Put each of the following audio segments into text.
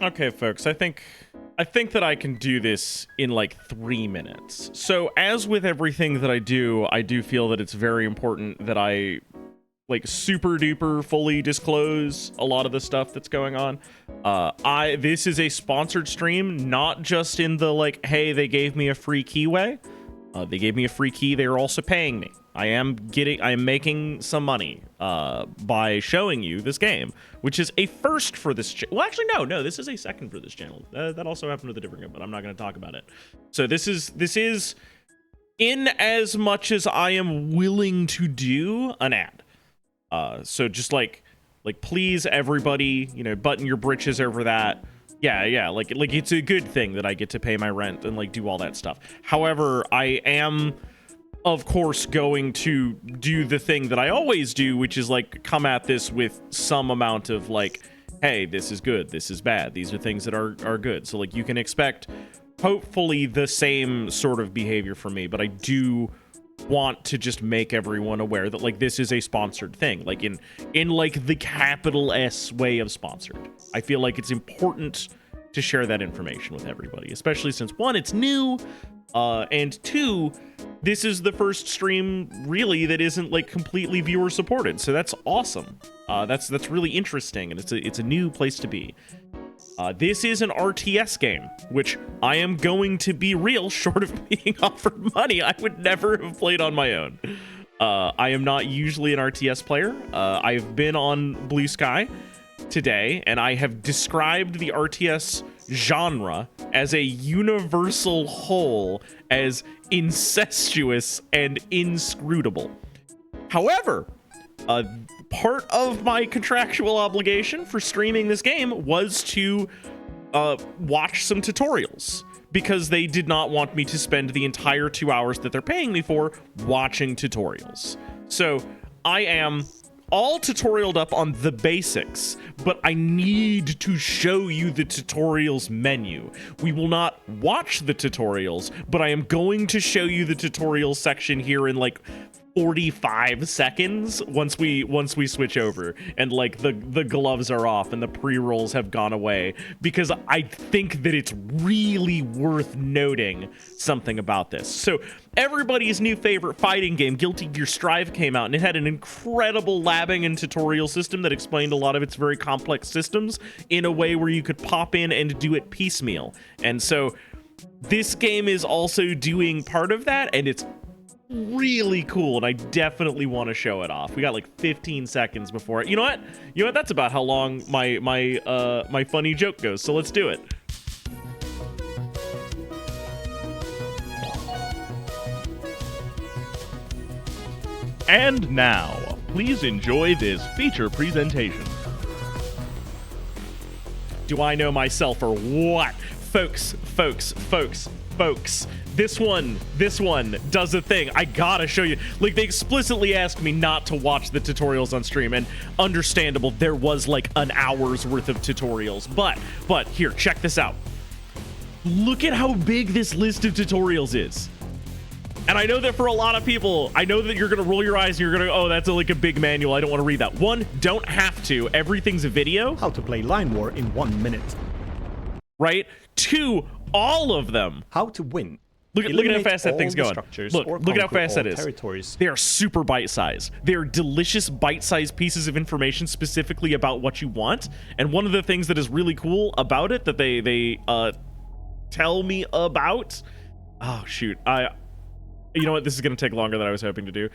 Okay, folks, I think that I can do this in like 3 minutes. So, as with everything that I do feel that it's very important that I like super duper fully disclose a lot of the stuff that's going on. This is a sponsored stream, not just in the like, hey, they gave me a free key way. They gave me a free key. They are also paying me. I am making some money by showing you this game, which is a first for this. Well, actually, no, this is a second for this channel. That also happened with a different game, but I'm not going to talk about it. So this is in as much as I am willing to do an ad. So just like please everybody, you know, button your britches over that. Yeah, like it's a good thing that I get to pay my rent and like do all that stuff. However, I am of course going to do the thing that I always do, which is like come at this with some amount of like, hey, this is good, this is bad, these are things that are good. So like you can expect hopefully the same sort of behavior from me, but I do want to just make everyone aware that like this is a sponsored thing, like in like the capital S way of sponsored. I feel like it's important to share that information with everybody, especially since one, it's new, and two, this is the first stream really that isn't like completely viewer supported, so that's awesome. That's really interesting, and it's a new place to be. This is an RTS game, which I am going to be real, short of being offered money, I would never have played on my own. I am not usually an RTS player. I've been on Blue Sky today, and I have described the RTS genre as a universal whole as incestuous and inscrutable. However, part of my contractual obligation for streaming this game was to watch some tutorials, because they did not want me to spend the entire 2 hours that they're paying me for watching tutorials. So I am all tutorialed up on the basics, but I need to show you the tutorials menu. We will not watch the tutorials, but I am going to show you the tutorial section here in like 45 seconds once we switch over and like the gloves are off and the pre-rolls have gone away, because I think that it's really worth noting something about this. So everybody's new favorite fighting game, Guilty Gear Strive, came out, and it had an incredible labbing and tutorial system that explained a lot of its very complex systems in a way where you could pop in and do it piecemeal. And so this game is also doing part of that, and it's really cool, and I definitely want to show it off. We got like 15 seconds before it. You know what? That's about how long my funny joke goes. So let's do it. And now, please enjoy this feature presentation. Do I know myself or what? Folks. This one does a thing. I gotta show you. Like, they explicitly asked me not to watch the tutorials on stream, and understandable, there was like an hour's worth of tutorials. But here, check this out. Look at how big this list of tutorials is. And I know that for a lot of people, I know that you're gonna roll your eyes and you're gonna, oh, that's like a big manual, I don't want to read that. One, don't have to. Everything's a video. How to play Line War in 1 minute. Right? Two, all of them. How to win. Look at how fast that thing's going. Look at how fast that is. Territories. They are super bite-sized. They are delicious bite-sized pieces of information specifically about what you want. And one of the things that is really cool about it that they tell me about, oh shoot, you know what, this is going to take longer than I was hoping to do,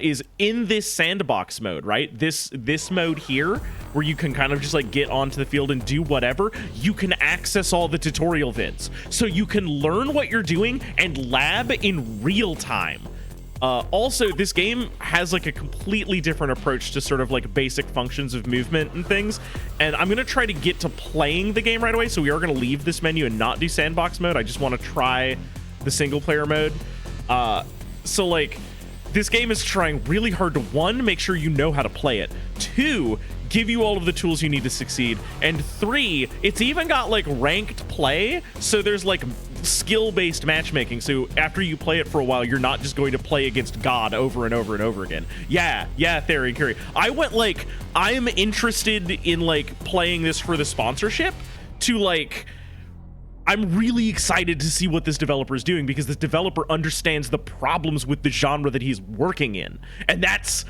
is in this sandbox mode, right? This mode here, where you can kind of just like get onto the field and do whatever, you can access all the tutorial vids. So you can learn what you're doing and lab in real time. Also, this game has like a completely different approach to sort of like basic functions of movement and things. And I'm going to try to get to playing the game right away. So we are going to leave this menu and not do sandbox mode. I just want to try the single player mode. So like, this game is trying really hard to, one, make sure you know how to play it, two, give you all of the tools you need to succeed, and three, it's even got like ranked play, so there's like skill-based matchmaking, so after you play it for a while, you're not just going to play against God over and over and over again. Yeah, Theory and Curry. I'm interested in like playing this for the sponsorship to like, I'm really excited to see what this developer is doing, because this developer understands the problems with the genre that he's working in. And that's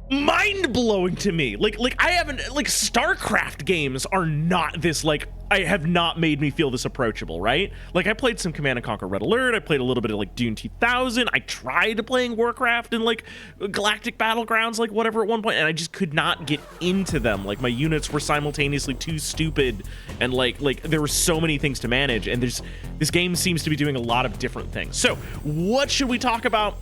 mind-blowing to me. Like I haven't, like, StarCraft games are not this, like, I have not made me feel this approachable, right? Like, I played some Command & Conquer Red Alert, I played a little bit of, like, Dune 2000, I tried playing Warcraft and, like, Galactic Battlegrounds, like, whatever at one point, and I just could not get into them. Like, my units were simultaneously too stupid, and, like there were so many things to manage, and this game seems to be doing a lot of different things. So, what should we talk about?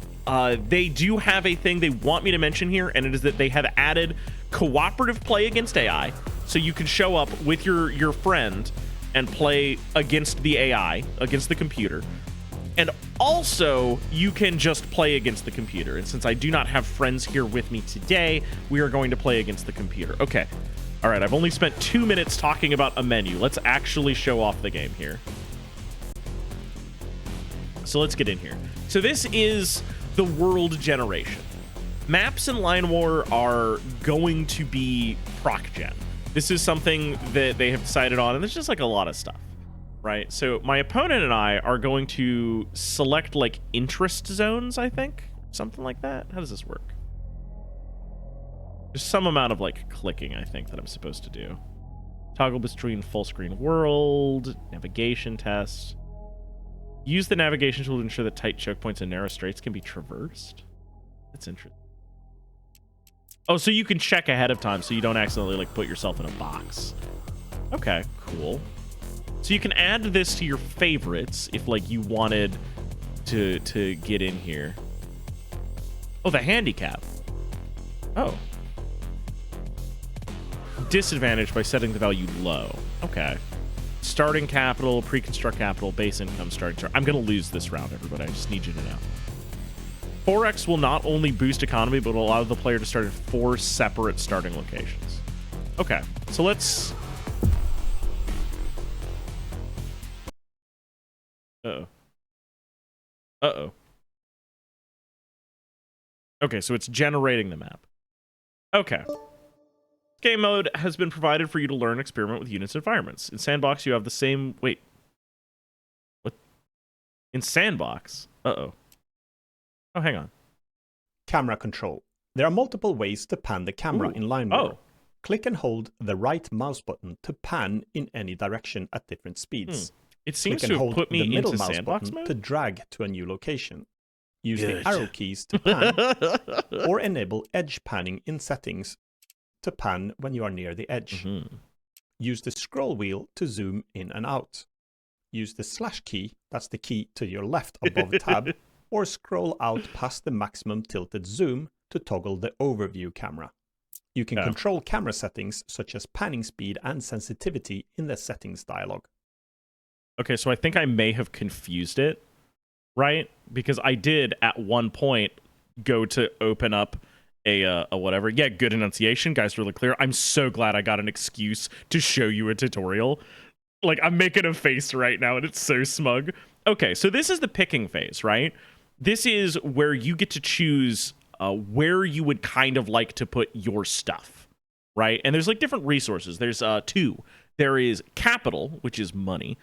They do have a thing they want me to mention here, and it is that they have added cooperative play against AI. So you can show up with your friend and play against the AI, against the computer. And also, you can just play against the computer. And since I do not have friends here with me today, we are going to play against the computer. Okay. All right, I've only spent 2 minutes talking about a menu. Let's actually show off the game here. So let's get in here. So this is the world generation. Maps in Line War are going to be proc gen. This is something that they have decided on, and there's just like a lot of stuff, right? So my opponent and I are going to select like interest zones, I think, something like that. How does this work? There's some amount of like clicking, I think, that I'm supposed to do. Toggle between full screen world, navigation test. Use the navigation tool to ensure that tight choke points and narrow straits can be traversed. That's interesting. Oh, so you can check ahead of time so you don't accidentally like put yourself in a box. Okay, cool. So you can add this to your favorites if like you wanted to get in here. Oh, the handicap. Oh. Disadvantage by setting the value low. Okay. Starting capital, pre-construct capital, base income, starting chart. I'm going to lose this round, everybody. I just need you to know. 4x will not only boost economy, but will allow the player to start at 4 separate starting locations. Okay, so let's... Uh-oh. Uh-oh. Okay, so it's generating the map. Okay. Game mode has been provided for you to learn and experiment with units and environments. In Sandbox, you have the same... Wait. What? In Sandbox? Uh-oh. Oh, hang on. Camera control. There are multiple ways to pan the camera in Line War. Oh. Click and hold the right mouse button to pan in any direction at different speeds. It seems Click to and have hold put me the middle into mouse Sandbox button mode? to drag to a new location. Use Good. the arrow keys to pan, or enable edge panning in settings to pan when you are near the edge. Use the scroll wheel to zoom in and out. Use the slash key, that's the key to your left above tab, or scroll out past the maximum tilted zoom to toggle the overview camera. You can control camera settings such as panning speed and sensitivity in the settings dialog. Okay, so I think I may have confused it, right? Because I did at one point go to open up a whatever. Yeah, good enunciation, guys, really clear. I'm so glad I got an excuse to show you a tutorial. Like, I'm making a face right now, and it's so smug. Okay, so this is the picking phase, right? This is where you get to choose where you would kind of like to put your stuff, right? And there's like different resources. There's 2. There is capital, which is money,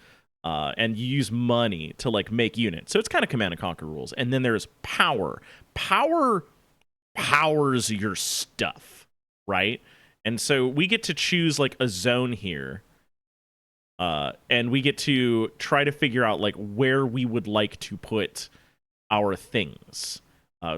and you use money to like make units. So it's kind of Command and Conquer rules. And then there's power. Power powers your stuff, right? And so we get to choose like a zone here, and we get to try to figure out like where we would like to put our things.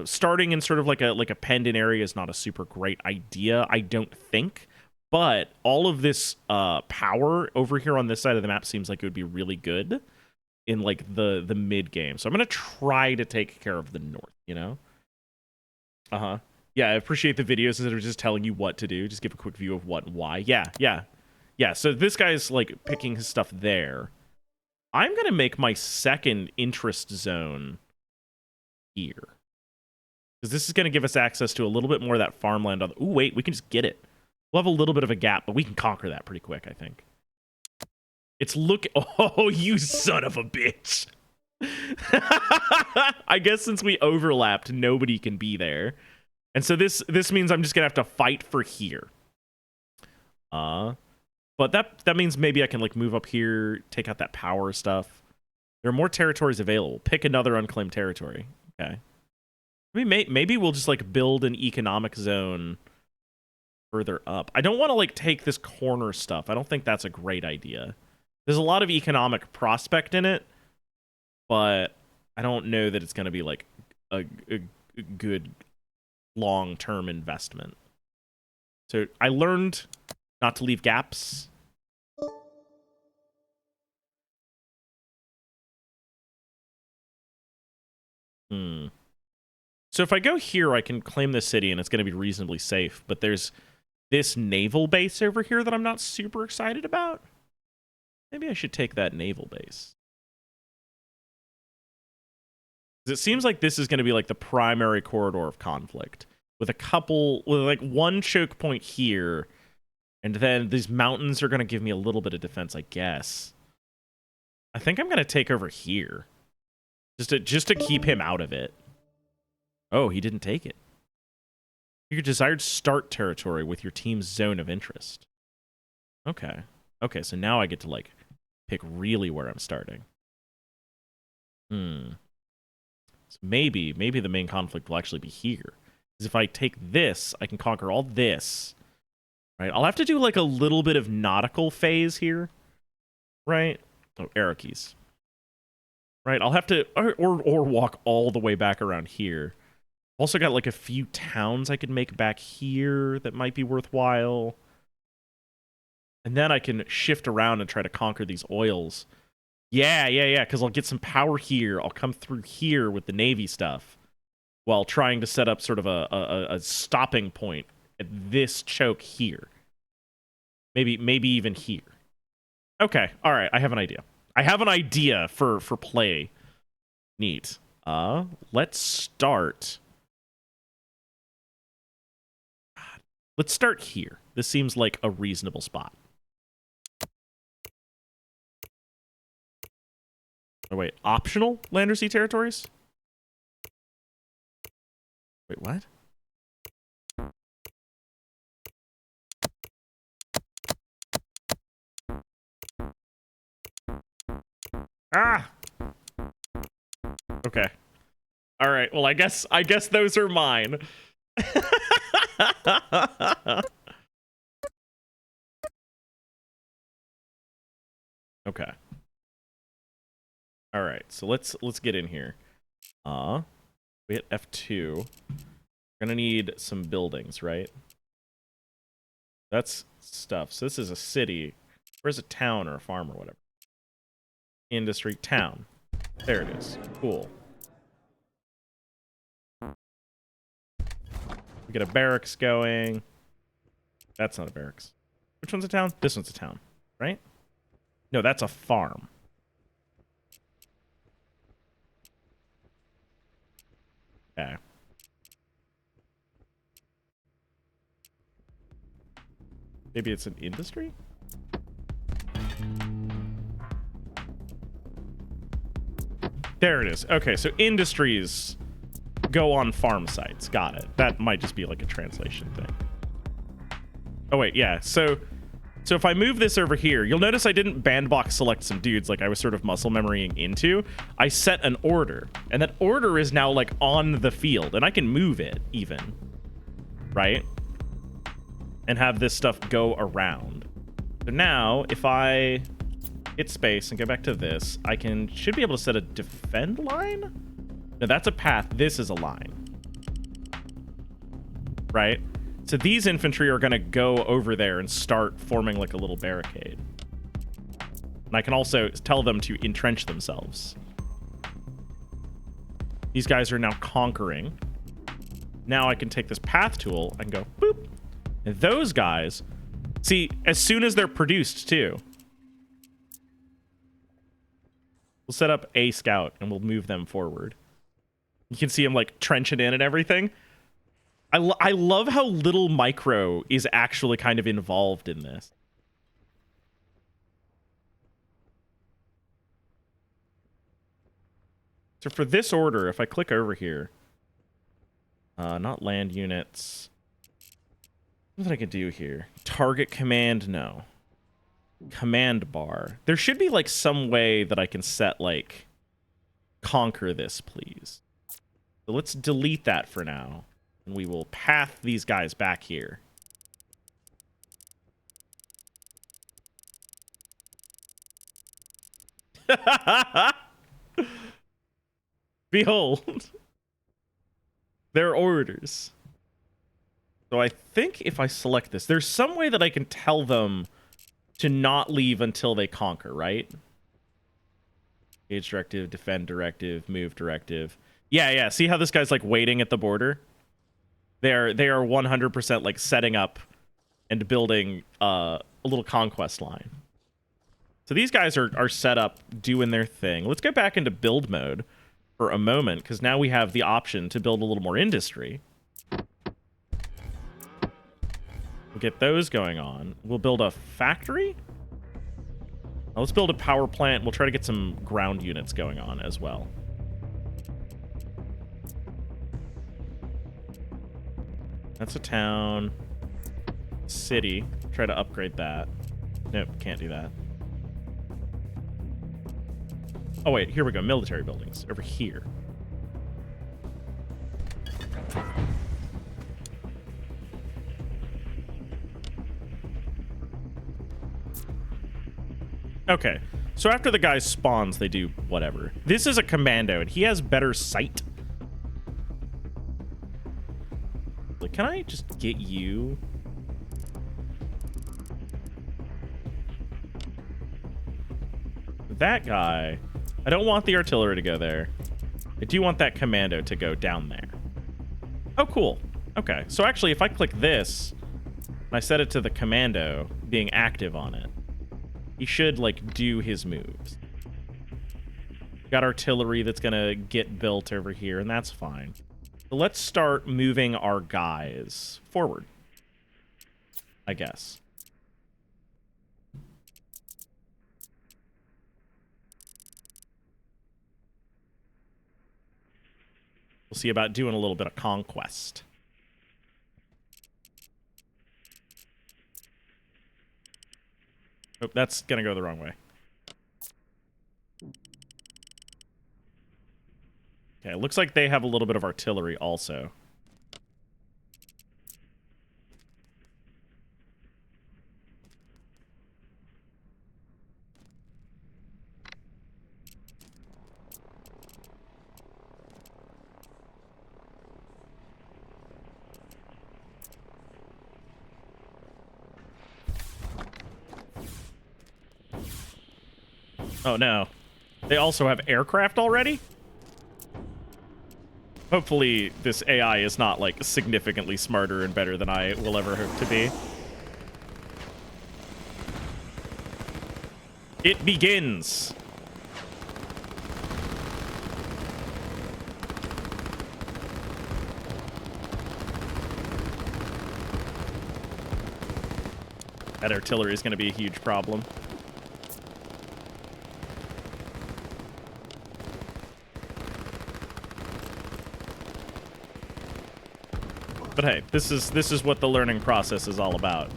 Starting in sort of like a penned-in area is not a super great idea, I don't think. But all of this power over here on this side of the map seems like it would be really good in like the mid game. So I'm gonna try to take care of the north, you know. Yeah, I appreciate the videos instead of just telling you what to do. Just give a quick view of what and why. Yeah. So this guy's like picking his stuff there. I'm gonna make my second interest zone here, because this is gonna give us access to a little bit more of that farmland. Ooh, wait, we can just get it. We'll have a little bit of a gap, but we can conquer that pretty quick, I think. It's oh, you son of a bitch. I guess since we overlapped, nobody can be there. And so this means I'm just gonna have to fight for here. But that means maybe I can like move up here, take out that power stuff. There are more territories available. Pick another unclaimed territory. Okay. I mean, maybe we'll just like build an economic zone further up. I don't want to like take this corner stuff. I don't think that's a great idea. There's a lot of economic prospect in it, but I don't know that it's going to be like a good long-term investment. So I learned not to leave gaps. So if I go here, I can claim the city and it's going to be reasonably safe. But there's this naval base over here that I'm not super excited about. Maybe I should take that naval base. It seems like this is going to be like the primary corridor of conflict. With like one choke point here. And then these mountains are going to give me a little bit of defense, I guess. I think I'm going to take over here. Just to keep him out of it. Oh, he didn't take it. Your desired start territory with your team's zone of interest. Okay. Okay, so now I get to, like, pick really where I'm starting. So maybe the main conflict will actually be here. Because if I take this, I can conquer all this. Right? I'll have to do, like, a little bit of nautical phase here. Right? Oh, arrow keys. Right? I'll have to... Or walk all the way back around here. Also got like a few towns I could make back here that might be worthwhile. And then I can shift around and try to conquer these oils. Yeah, because I'll get some power here. I'll come through here with the Navy stuff while trying to set up sort of a stopping point at this choke here. Maybe even here. Okay, all right, I have an idea. I have an idea for play. Neat. Let's start... Let's start here. This seems like a reasonable spot. Oh, wait. Optional land or sea territories? Wait, what? Ah! Okay. All right. Well, I guess those are mine. Okay. All right. So let's get in here. We hit F2. We're gonna need some buildings, right? That's stuff. So this is a city. Where's a town or a farm or whatever? Industry town. There it is. Cool. We get a barracks going. That's not a barracks. Which one's a town? This one's a town, right? No, that's a farm. Okay. Maybe it's an industry? There it is. Okay, so industries go on farm sites. Got it. That might just be like a translation thing. Oh, wait, yeah. So if I move this over here, you'll notice I didn't bandbox select some dudes like I was sort of muscle memorying into. I set an order, and that order is now like on the field, and I can move it even, right? And have this stuff go around. So now, if I hit space and go back to this, I should be able to set a defend line? No, that's a path. This is a line. Right? So these infantry are going to go over there and start forming like a little barricade. And I can also tell them to entrench themselves. These guys are now conquering. Now I can take this path tool and go boop. And those guys, see, as soon as they're produced too, we'll set up a scout and we'll move them forward. You can see them like trenching in and everything. I love how little micro is actually kind of involved in this. So for this order, if I click over here, not land units. What I could do here? Target command, no. Command bar. There should be like some way that I can set like conquer this, please. So let's delete that for now. And we will path these guys back here. Behold. Their orders. So I think if I select this, there's some way that I can tell them to not leave until they conquer, right? Engage directive, defend directive, move directive. Yeah. See how this guy's like waiting at the border? They are 100% like setting up and building a little conquest line. So these guys are set up doing their thing. Let's get back into build mode for a moment, because now we have the option to build a little more industry. We'll get those going on. We'll build a factory. Now let's build a power plant. We'll try to get some ground units going on as well. That's a town. City. Try to upgrade that. Nope, can't do that. Oh, wait, here we go. Military buildings. Over here. Okay, so after the guy spawns, they do whatever. This is a commando, and he has better sight. Like, can I just get you? That guy, I don't want the artillery to go there. I do want that commando to go down there. Oh, cool. Okay, so actually, if I click this, and I set it to the commando being active on it, he should, like, do his moves. Got artillery that's gonna get built over here, and that's fine. So let's start moving our guys forward, I guess. We'll see about doing a little bit of conquest. Oh, that's gonna go the wrong way. Okay, it looks like they have a little bit of artillery also. Oh no. They also have aircraft already? Hopefully this AI is not, like, significantly smarter and better than I will ever hope to be. It begins. That artillery is going to be a huge problem. But hey, this is what the learning process is all about.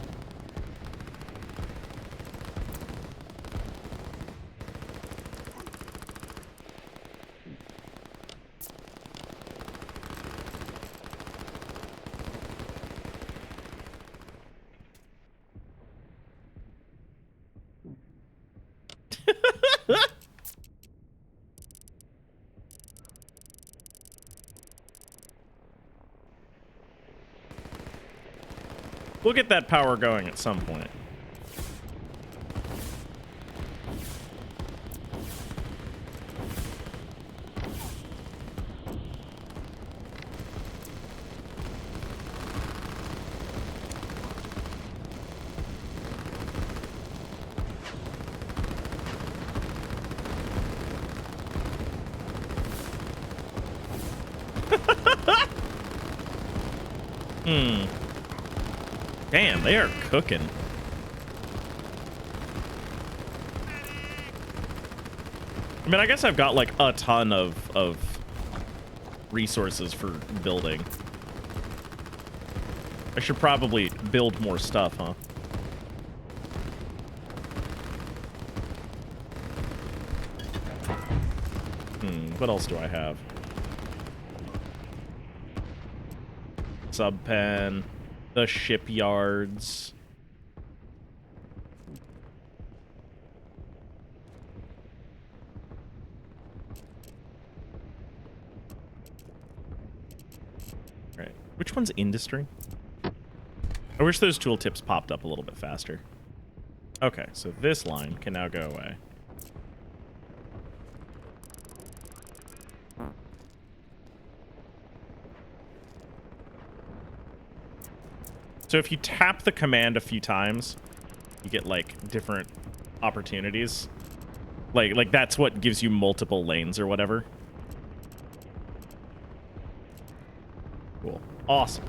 We'll get that power going at some point. Damn, they are cooking. I mean, I guess I've got, like, a ton of resources for building. I should probably build more stuff, huh? What else do I have? subpen, the shipyards. Right. Which one's industry? I wish those tooltips popped up a little bit faster. Okay, so this line can now go away. So if you tap the command a few times, you get like different opportunities. Like that's what gives you multiple lanes or whatever. Cool. Awesome.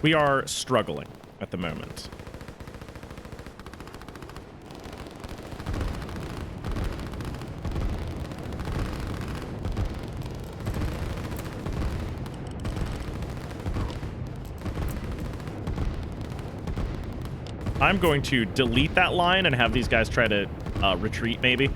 We are struggling at the moment. I'm going to delete that line and have these guys try to retreat, maybe.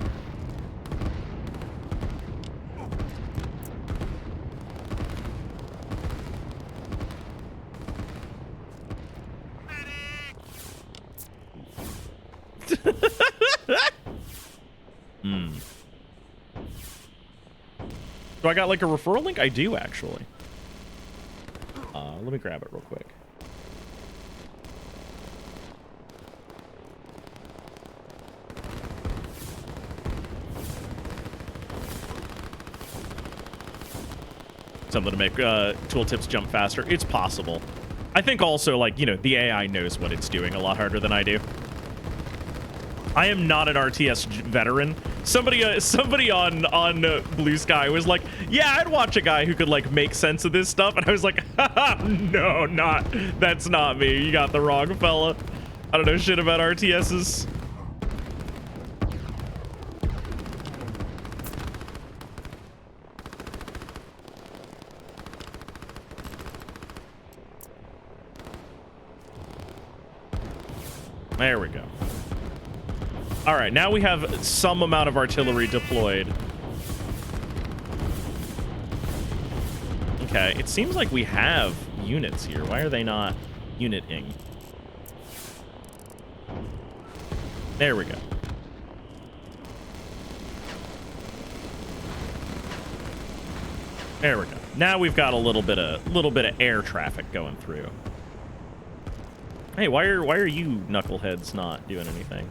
So I got like a referral link? I do, actually. Let me grab it real quick. Something to make tooltips jump faster. It's possible. I think also, like, you know, the AI knows what it's doing a lot harder than I do. I am not an RTS veteran. Somebody on Blue Sky was like, yeah, I'd watch a guy who could like make sense of this stuff, and I was like, haha, no, that's not me. You got the wrong fella. I don't know shit about RTSs. There we go. All right, now we have some amount of artillery deployed. Okay, it seems like we have units here. Why are they not uniting? There we go. There we go. Now we've got a little bit of air traffic going through. Hey, why are you knuckleheads not doing anything?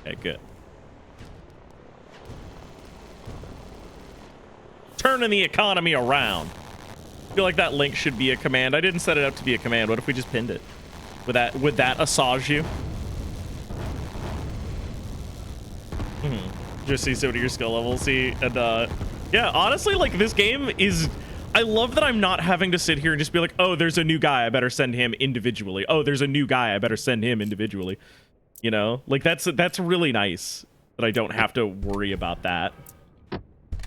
Okay, good. Turning the economy around. I feel like that link should be a command. I didn't set it up to be a command. What if we just pinned it? Would that assuage you? Just see some of your skill levels. See, and yeah, honestly, like this game is. I love that I'm not having to sit here and just be like, oh, there's a new guy, I better send him individually. Oh, there's a new guy, I better send him individually. You know, like that's really nice that I don't have to worry about that.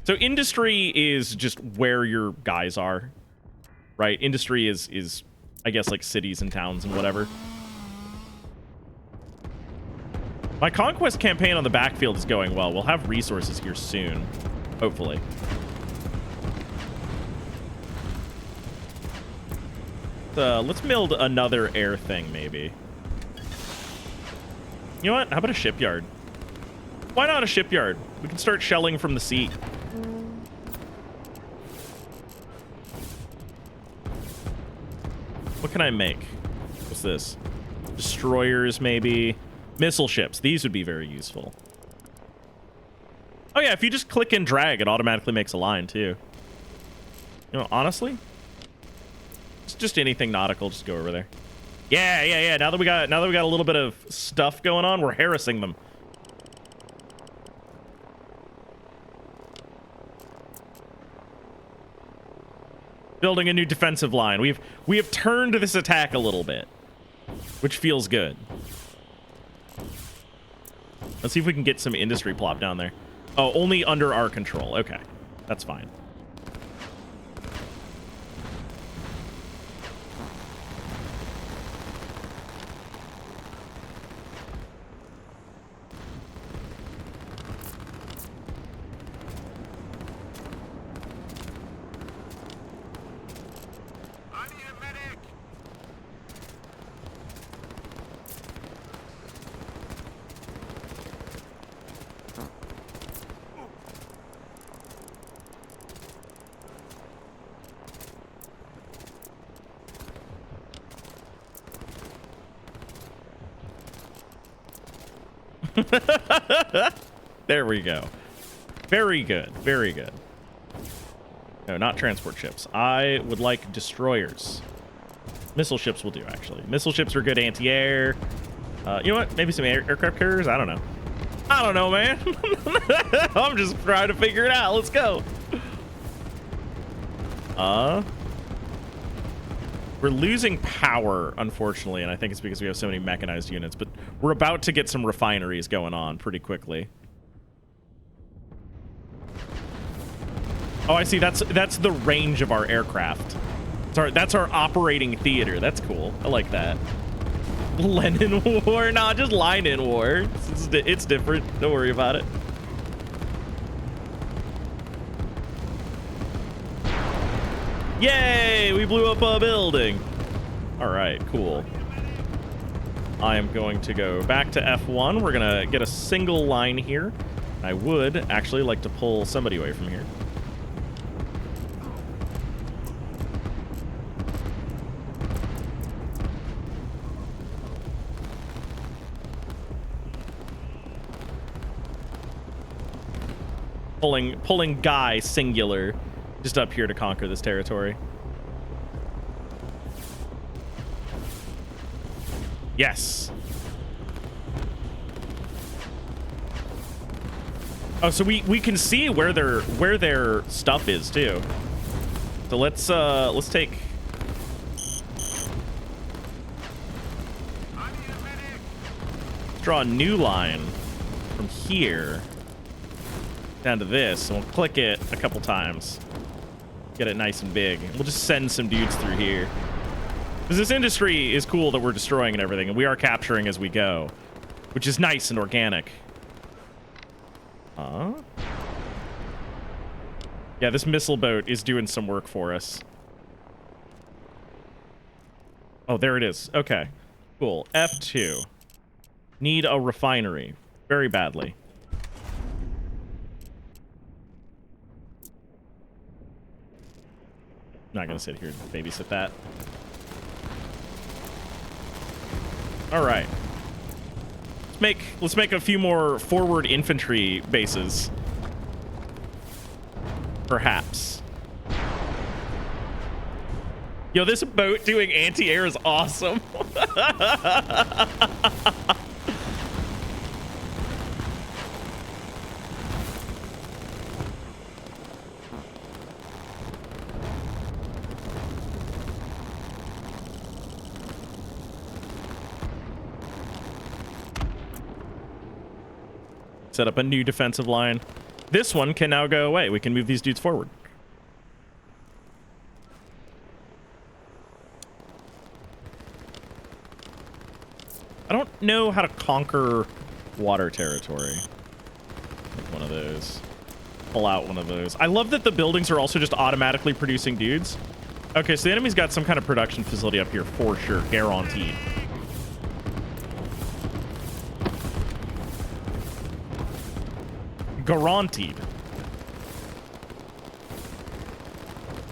So industry is just where your guys are, right? Industry is I guess like cities and towns and whatever. My conquest campaign on the backfield is going well. We'll have resources here soon, hopefully. Let's build another air thing, maybe. You know what? How about a shipyard? Why not a shipyard? We can start shelling from the sea. What can I make? What's this? Destroyers, maybe. Missile ships. These would be very useful. Oh, yeah. If you just click and drag, it automatically makes a line, too. You know, honestly... It's just anything nautical, just go over there. Yeah. Now that we got a little bit of stuff going on, we're harassing them. Building a new defensive line. We have turned this attack a little bit, which feels good. Let's see if we can get some industry plop down there. Oh, only under our control. Okay, that's fine. There we go. Very good. Very good. No, not transport ships. I would like destroyers. Missile ships will do, actually. Missile ships are good anti-air. You know what? Maybe some aircraft carriers? I don't know. I don't know, man. I'm just trying to figure it out. Let's go. We're losing power, unfortunately, and I think it's because we have so many mechanized units, but we're about to get some refineries going on pretty quickly. Oh, I see. That's the range of our aircraft. That's our operating theater. That's cool. I like that. Lenin War? Nah, just line-in war. It's different. Don't worry about it. Yay! We blew up a building. All right, cool. I am going to go back to F1. We're going to get a single line here. I would actually like to pull somebody away from here. Pulling guy singular just up here to conquer this territory. Yes. Oh, so we can see where their stuff is too. So let's take draw a new line from here down to this, and we'll click it a couple times. Get it nice and big. We'll just send some dudes through here. Because this industry is cool that we're destroying and everything, and we are capturing as we go, which is nice and organic. Yeah, this missile boat is doing some work for us. Oh, there it is. Okay, cool. F2. Need a refinery very badly. I'm not gonna sit here and babysit that. All right. Let's make a few more forward infantry bases. Perhaps. Yo, this boat doing anti-air is awesome. Set up a new defensive line. This one can now go away. We can move these dudes forward. I don't know how to conquer water territory. Like one of those. Pull out one of those. I love that the buildings are also just automatically producing dudes. Okay, so the enemy's got some kind of production facility up here for sure. Guaranteed. Guaranteed.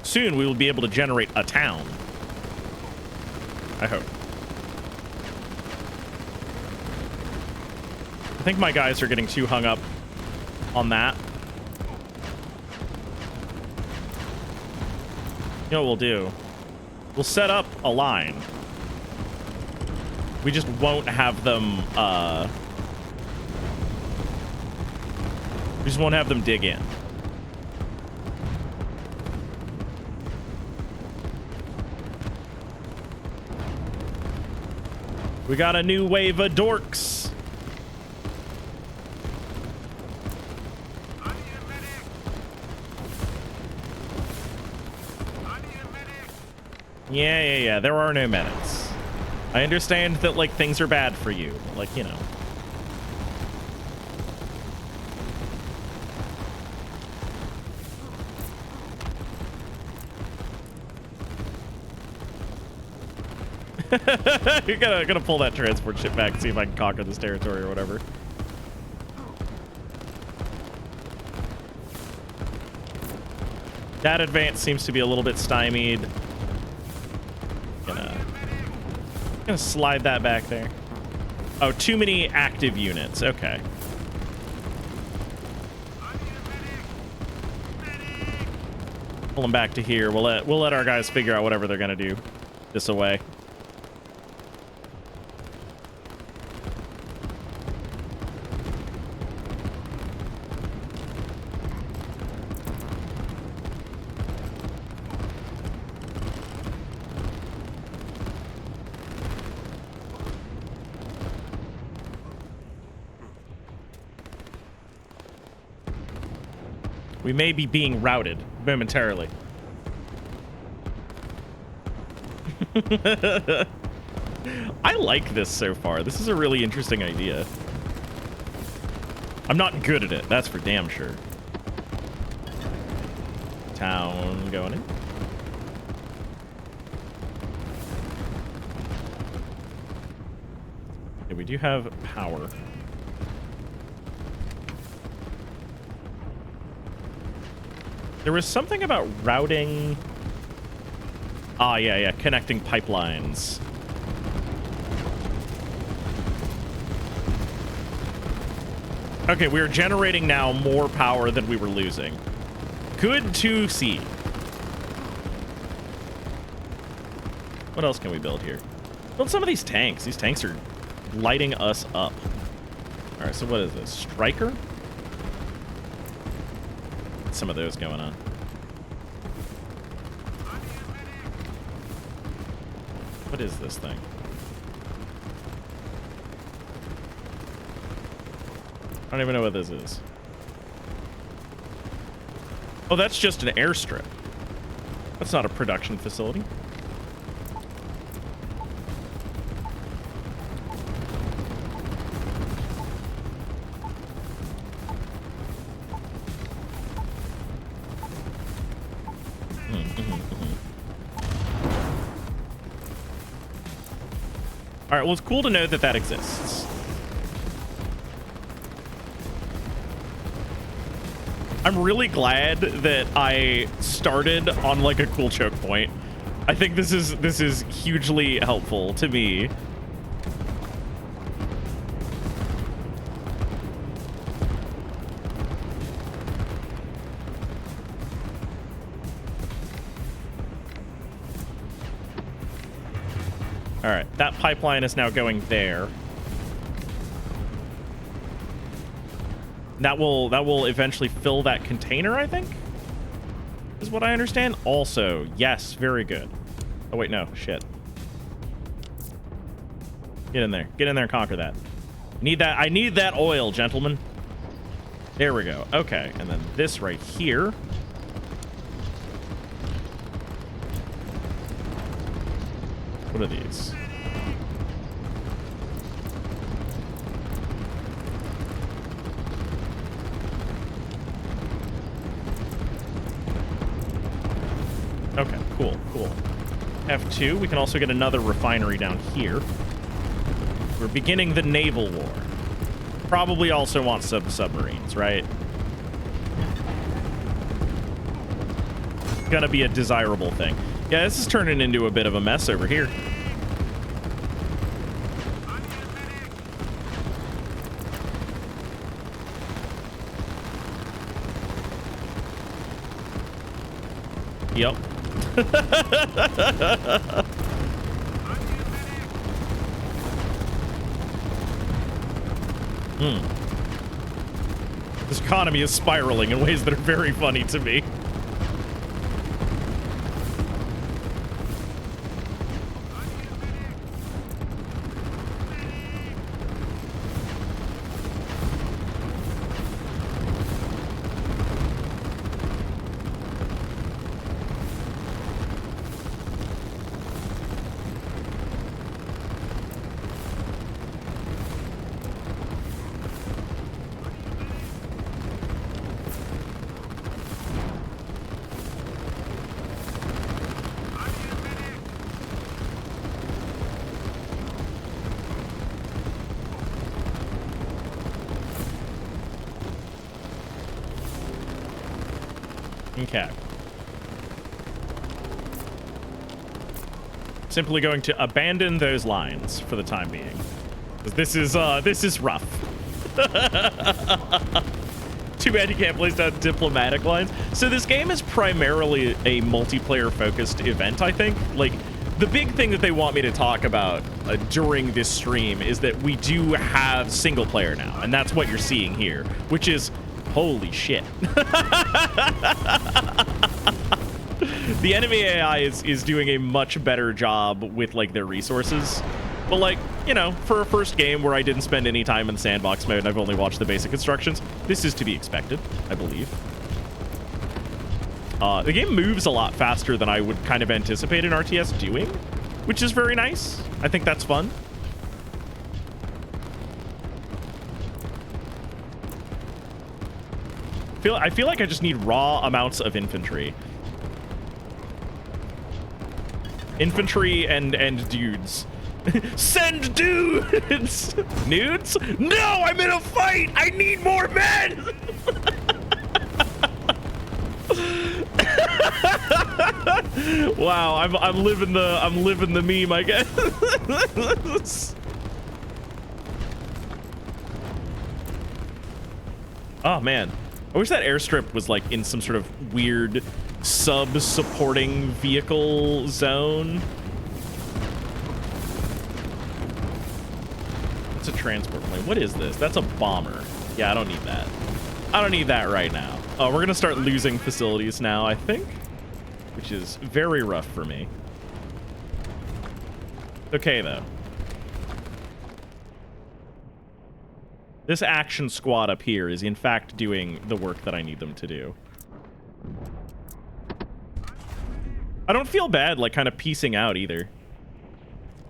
Soon we will be able to generate a town. I hope. I think my guys are getting too hung up on that. You know what we'll do? We'll set up a line. We just won't have them, we just won't have them dig in. We got a new wave of dorks. Yeah. There are no medics. I understand that, like, things are bad for you. Like, you know. You're gonna pull that transport ship back and see if I can conquer this territory or whatever. That advance seems to be a little bit stymied. Gonna slide that back there. Oh, too many active units. Okay. Pull them back to here. We'll let our guys figure out whatever they're gonna do this away. We may be being routed momentarily. I like this so far. This is a really interesting idea. I'm not good at it, that's for damn sure. Town going in. Okay, we do have power. There was something about routing. Ah, yeah, connecting pipelines. Okay, we are generating now more power than we were losing. Good to see. What else can we build here? Build some of these tanks. These tanks are lighting us up. All right, so what is this? Striker? Some of those going on. What is this thing? I don't even know what this is. Oh, that's just an airstrip. That's not a production facility. All right, well, it's cool to know that that exists. I'm really glad that I started on like a cool choke point. I think this is hugely helpful to me. All right, that pipeline is now going there. That will eventually fill that container, I think, is what I understand. Also, yes, very good. Oh wait, no, shit. Get in there and conquer that. Need that. I need that oil, gentlemen. There we go. Okay, and then this right here. What are these? Okay, cool. F2, we can also get another refinery down here. We're beginning the naval war. Probably also want submarines, right? Gonna be a desirable thing. Yeah, this is turning into a bit of a mess over here. Yep. This economy is spiraling in ways that are very funny to me. Okay. Simply going to abandon those lines for the time being. This is rough. Too bad you can't place down diplomatic lines. So this game is primarily a multiplayer-focused event, I think. Like, the big thing that they want me to talk about during this stream is that we do have single player now, and that's what you're seeing here, which is holy shit. The enemy AI is doing a much better job with like their resources. But like, you know, for a first game where I didn't spend any time in sandbox mode and I've only watched the basic instructions, this is to be expected, I believe. The game moves a lot faster than I would kind of anticipate an RTS doing, which is very nice. I think that's fun. I feel like I just need raw amounts of infantry. Infantry and dudes. Send dudes! Nudes? No, I'm in a fight! I need more men! Wow, I'm living the meme, I guess. Oh man. I wish that airstrip was like in some sort of weird sub-supporting vehicle zone. It's a transport plane. What is this? That's a bomber. Yeah, I don't need that. I don't need that right now. Oh, we're gonna start losing facilities now, I think, which is very rough for me. Okay, though. This action squad up here is in fact doing the work that I need them to do. I don't feel bad, like, kind of piecing out either,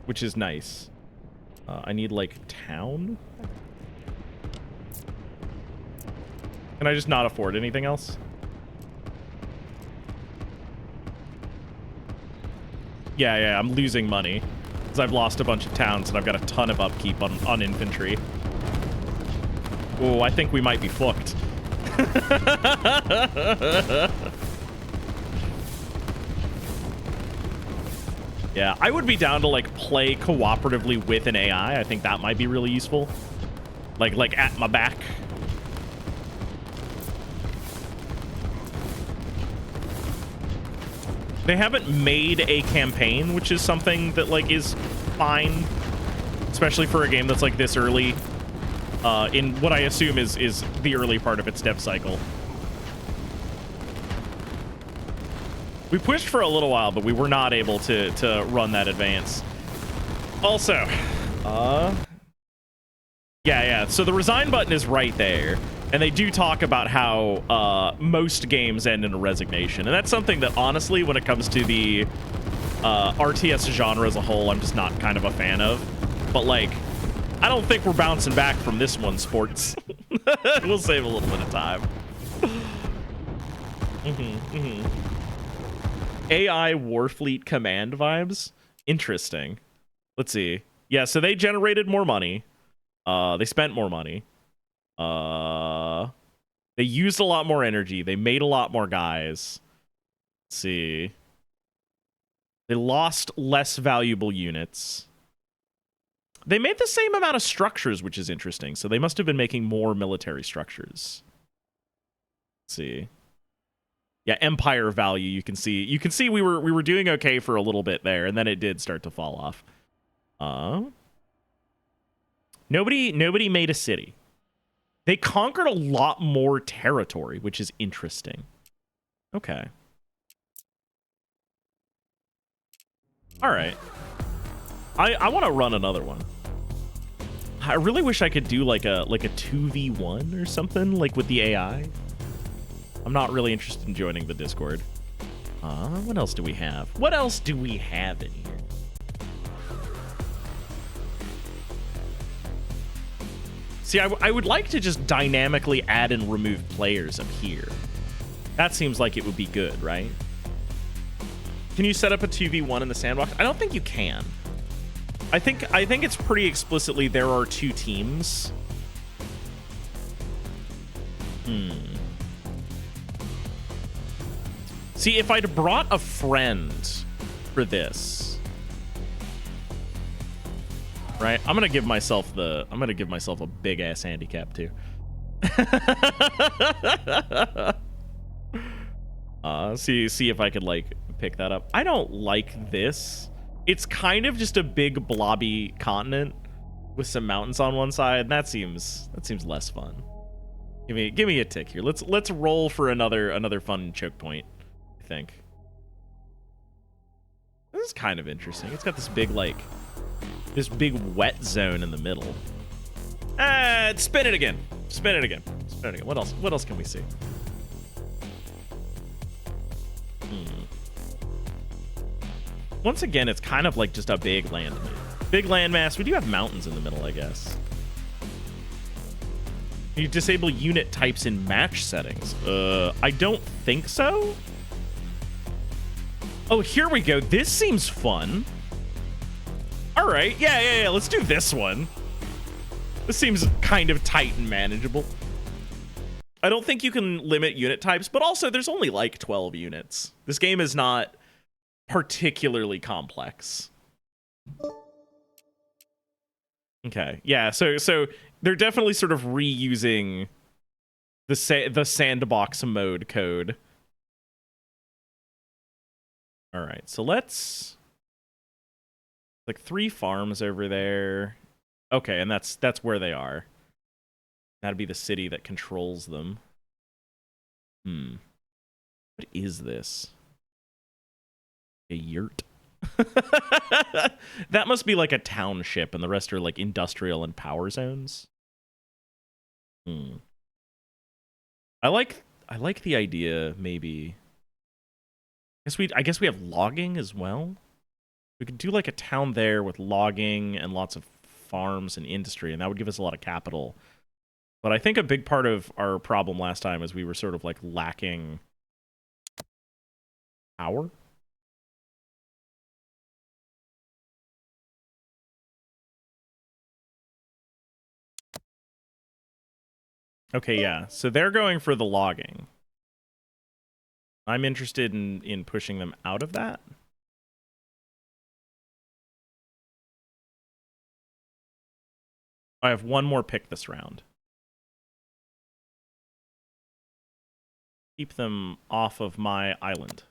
which is nice. I need, like, town? Can I just not afford anything else? Yeah, I'm losing money, because I've lost a bunch of towns, and I've got a ton of upkeep on infantry. Oh, I think we might be fucked. Yeah, I would be down to like play cooperatively with an AI. I think that might be really useful. Like at my back. They haven't made a campaign, which is something that like is fine, especially for a game that's like this early in what I assume is the early part of its dev cycle. We pushed for a little while, but we were not able to run that advance. Also, yeah. So the resign button is right there, and they do talk about how most games end in a resignation, and that's something that honestly, when it comes to the RTS genre as a whole, I'm just not kind of a fan of. But like, I don't think we're bouncing back from this one, sports. We'll save a little bit of time. AI Warfleet command vibes. Interesting. Let's see. Yeah, so they generated more money. They spent more money. They used a lot more energy. They made a lot more guys. Let's see. They lost less valuable units. They made the same amount of structures, which is interesting. So they must have been making more military structures. Let's see. Yeah, empire value, you can see we were doing okay for a little bit there, and then it did start to fall off. Nobody made a city. They conquered a lot more territory, which is interesting. Okay. All right. I want to run another one. I really wish I could do like a 2v1 or something, like with the AI. I'm not really interested in joining the Discord. What else do we have? What else do we have in here? See, I would like to just dynamically add and remove players up here. That seems like it would be good, right? Can you set up a 2v1 in the sandbox? I don't think you can. I think it's pretty explicitly there are two teams. See, if I'd brought a friend for this, right? I'm gonna give myself a big ass handicap too. See if I could like pick that up. I don't like this. It's kind of just a big blobby continent with some mountains on one side. That seems less fun. Give me a tick here. Let's roll for another fun choke point, I think. This is kind of interesting. It's got this big wet zone in the middle. Spin it again. Spin it again. Spin it again. What else can we see? Once again, it's kind of like just a big landmass. We do have mountains in the middle, I guess. You disable unit types in match settings. I don't think so. Oh, here we go. This seems fun. All right. Yeah. Let's do this one. This seems kind of tight and manageable. I don't think you can limit unit types, but also there's only like 12 units. This game is not particularly complex. Okay. Yeah, so they're definitely sort of reusing the sandbox mode code. All right. So let's like 3 farms over there. Okay, and that's where they are. That'd be the city that controls them. What is this? A yurt? That must be like a township, and the rest are like industrial and power zones. I like the idea, maybe. I guess we have logging as well. We could do like a town there with logging and lots of farms and industry, and that would give us a lot of capital. But I think a big part of our problem last time is we were sort of like lacking power. Okay, yeah. So they're going for the logging. I'm interested in pushing them out of that. I have one more pick this round. Keep them off of my island.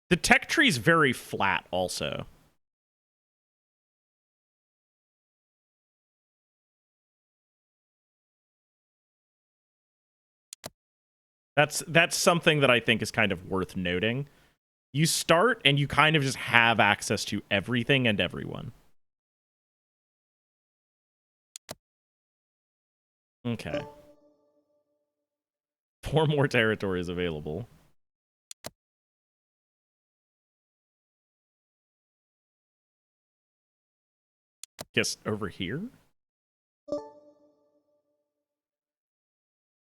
The tech tree's very flat also. That's something that I think is kind of worth noting. You start and you kind of just have access to everything and everyone. Okay. 4 more territories available. Guess over here?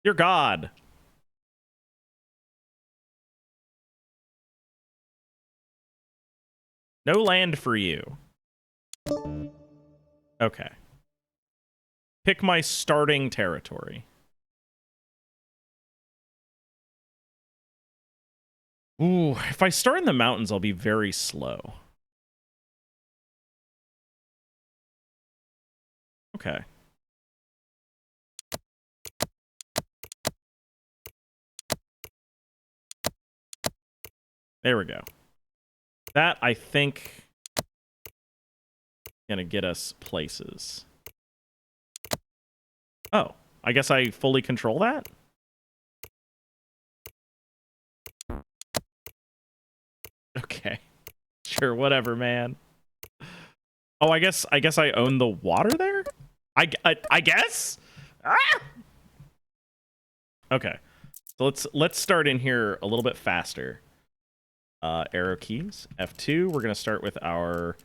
Dear God. No land for you. Okay. Pick my starting territory. Ooh, if I start in the mountains, I'll be very slow. Okay. There we go. That, I think, gonna get us places. Oh, I guess I fully control that? Okay. Sure, whatever, man. Oh, I guess I own the water there? I guess? Ah! Okay. So let's start in here a little bit faster. Arrow keys. F2. We're gonna start with our,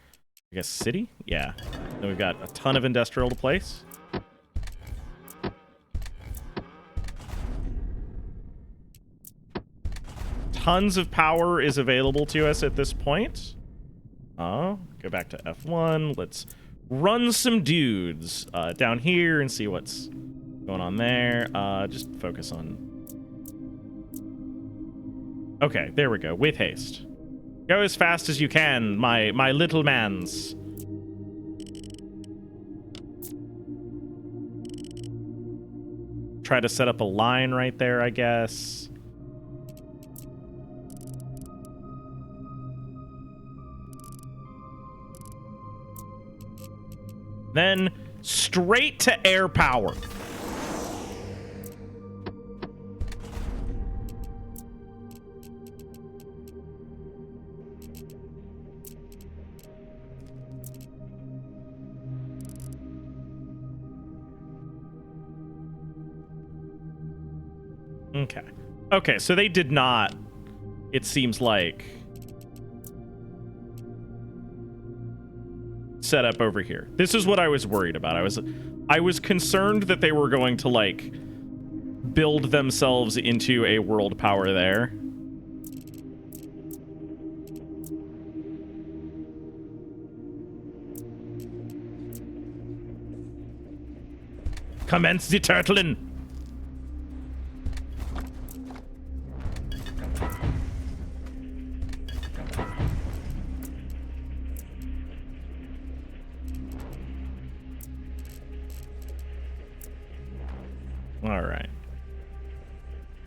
I guess, city? Yeah. Then we've got a ton of industrial to place. Tons of power is available to us at this point. Go back to F1. Let's run some dudes down here and see what's going on there. Just focus on... Okay, there we go. With haste. Go as fast as you can, my little mans. Try to set up a line right there, I guess. Then straight to air power. Okay. Okay, so they did not, it seems like, set up over here. This is what I was worried about. I was concerned that they were going to, like, build themselves into a world power there. Commence the turtling. All right.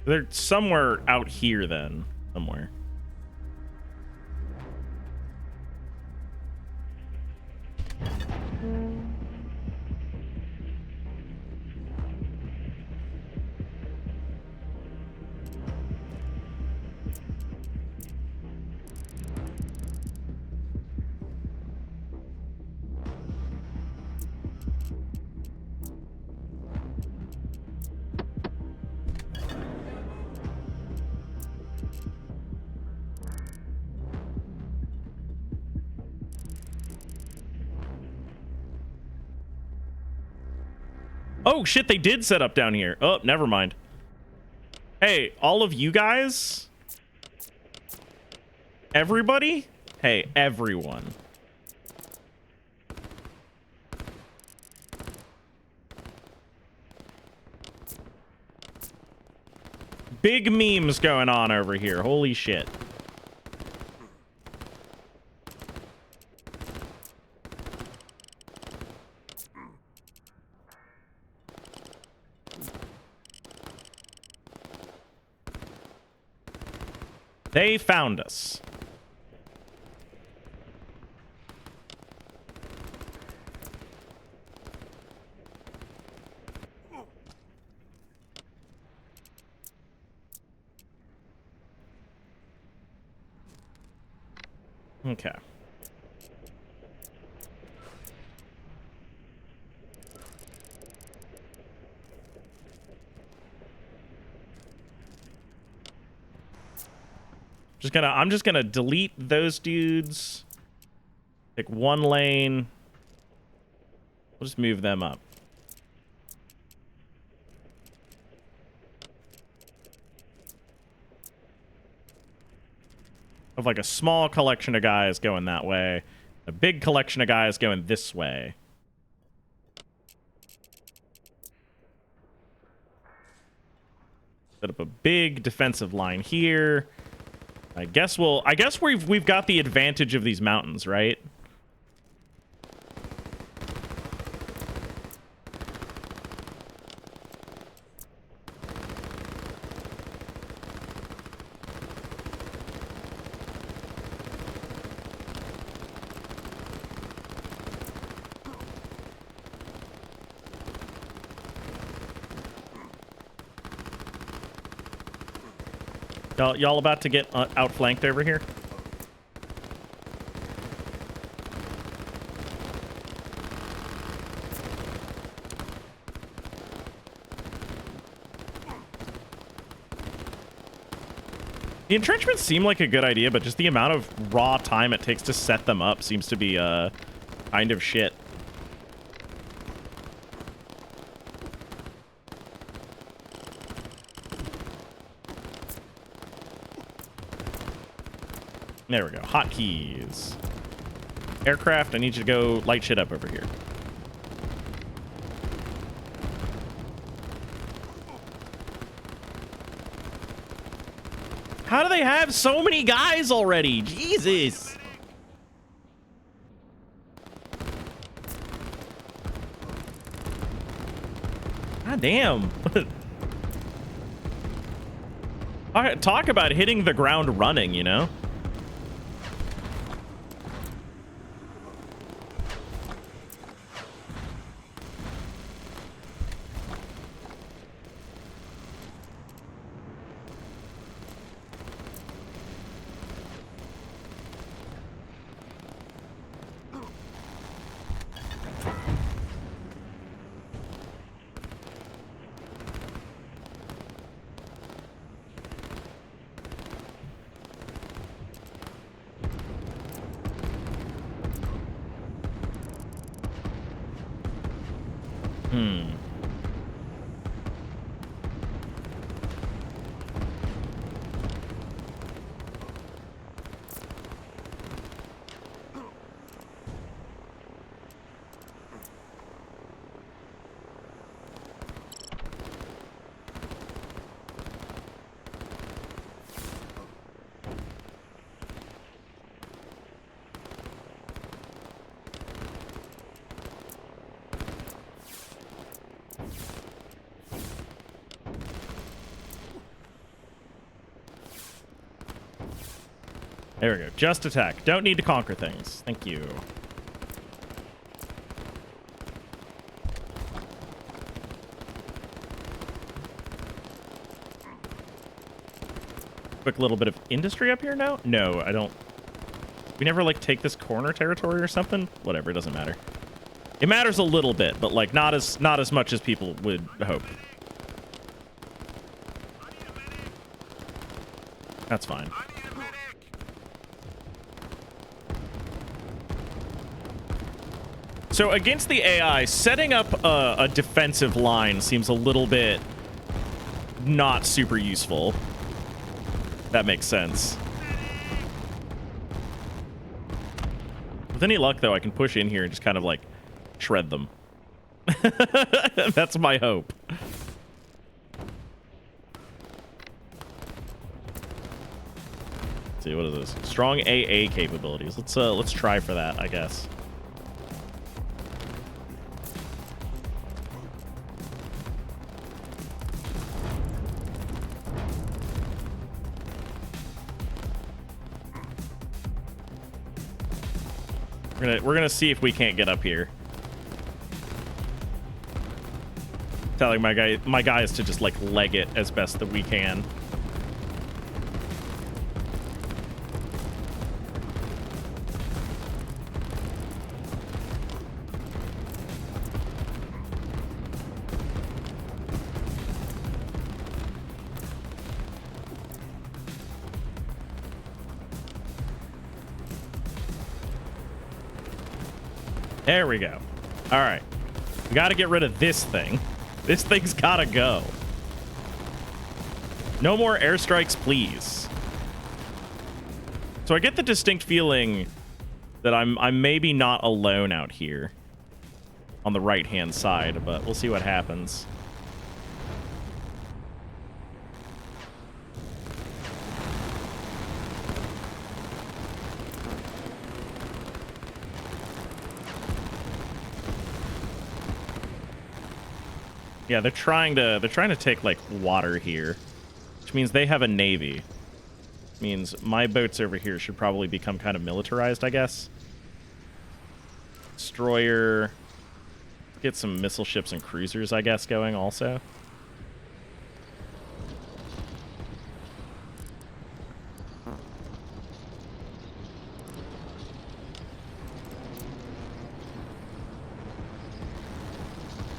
They're somewhere out here then. Somewhere. Oh, shit, they did set up down here. Oh, never mind. Hey, all of you guys? Everybody? Hey, everyone. Big memes going on over here. Holy shit. They found us. Okay. I'm just gonna delete those dudes. Pick one lane. We'll just move them up. Of like a small collection of guys going that way, a big collection of guys going this way. Set up a big defensive line here. I guess we've got the advantage of these mountains, right? Y'all about to get outflanked over here? The entrenchments seem like a good idea, but just the amount of raw time it takes to set them up seems to be kind of shit. There we go. Hotkeys. Aircraft, I need you to go light shit up over here. How do they have so many guys already? Jesus. God damn. Talk about hitting the ground running, you know? There we go. Just attack. Don't need to conquer things. Thank you. Quick little bit of industry up here now? No, I don't. We never, like, take this corner territory or something? Whatever, it doesn't matter. It matters a little bit, but, like, not as much as people would hope. That's fine. So against the AI, setting up a defensive line seems a little bit not super useful. That makes sense. With any luck, though, I can push in here and just kind of, like, shred them. That's my hope. Let's see, what is this? Strong AA capabilities. Let's try for that, I guess. We're gonna see if we can't get up here. Telling my guys to just, like, leg it as best that we can. There we go. All right. We got to get rid of this thing. This thing's got to go. No more airstrikes, please. So I get the distinct feeling that I'm maybe not alone out here on the right-hand side, but we'll see what happens. Yeah, they're trying to take, like, water here, which means they have a navy. Means my boats over here should probably become kind of militarized, I guess. Destroyer. Get some missile ships and cruisers, I guess, going also.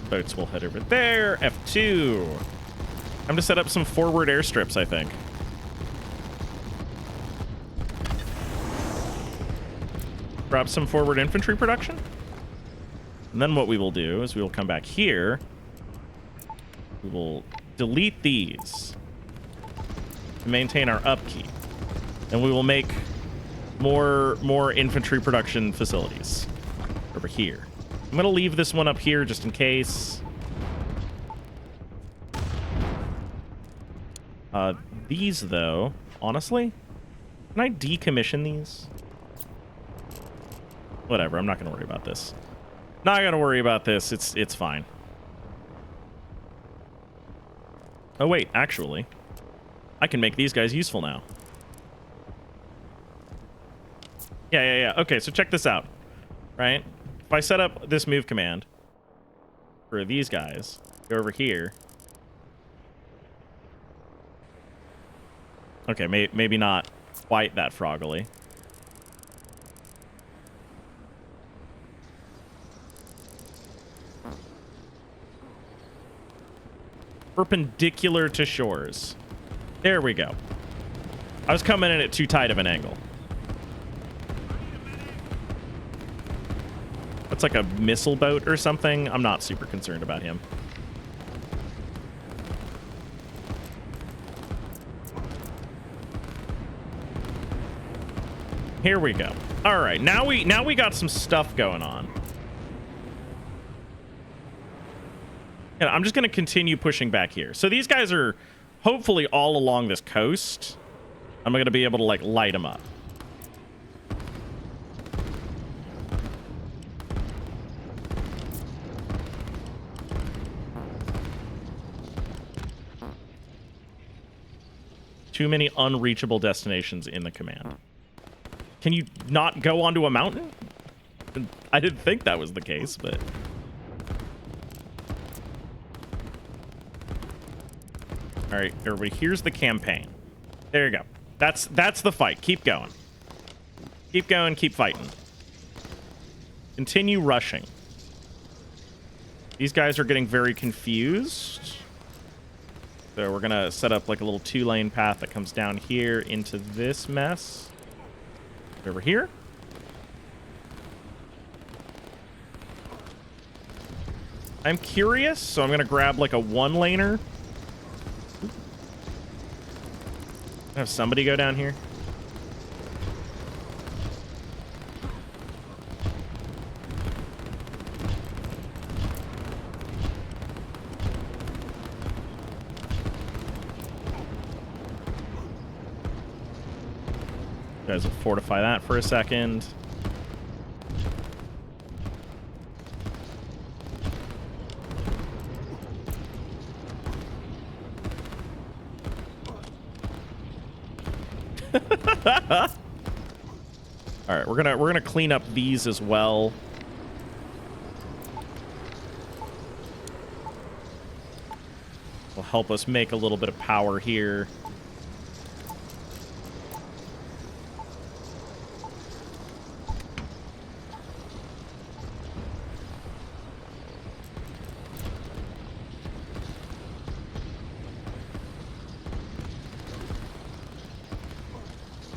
Boats will head over there. F2. Time to set up some forward airstrips, I think. Drop some forward infantry production. And then what we will do is we will come back here. We will delete these to maintain our upkeep. And we will make more infantry production facilities over here. I'm going to leave this one up here just in case. These, though, honestly. Can I decommission these? Whatever, I'm not going to worry about this. Not going to worry about this. It's fine. Oh, wait, actually. I can make these guys useful now. Yeah. Okay, so check this out. Right? If I set up this move command for these guys, go over here. Okay, maybe not quite that froggily. Perpendicular to shores. There we go. I was coming in at too tight of an angle. That's like a missile boat or something. I'm not super concerned about him. Here we go. All right, now we got some stuff going on. And I'm just going to continue pushing back here. So these guys are hopefully all along this coast. I'm going to be able to like light them up. Too many unreachable destinations in the command. Can you not go onto a mountain? I didn't think that was the case, but... All right, everybody, here's the campaign. There you go. That's the fight. Keep going. Keep going, keep fighting. Continue rushing. These guys are getting very confused. So we're gonna set up like a little 2-lane path that comes down here into this mess. Over here. I'm curious, so I'm gonna grab like a 1-laner. Have somebody go down here. You guys will fortify that for a second. All right, we're gonna clean up these as well. Will help us make a little bit of power here.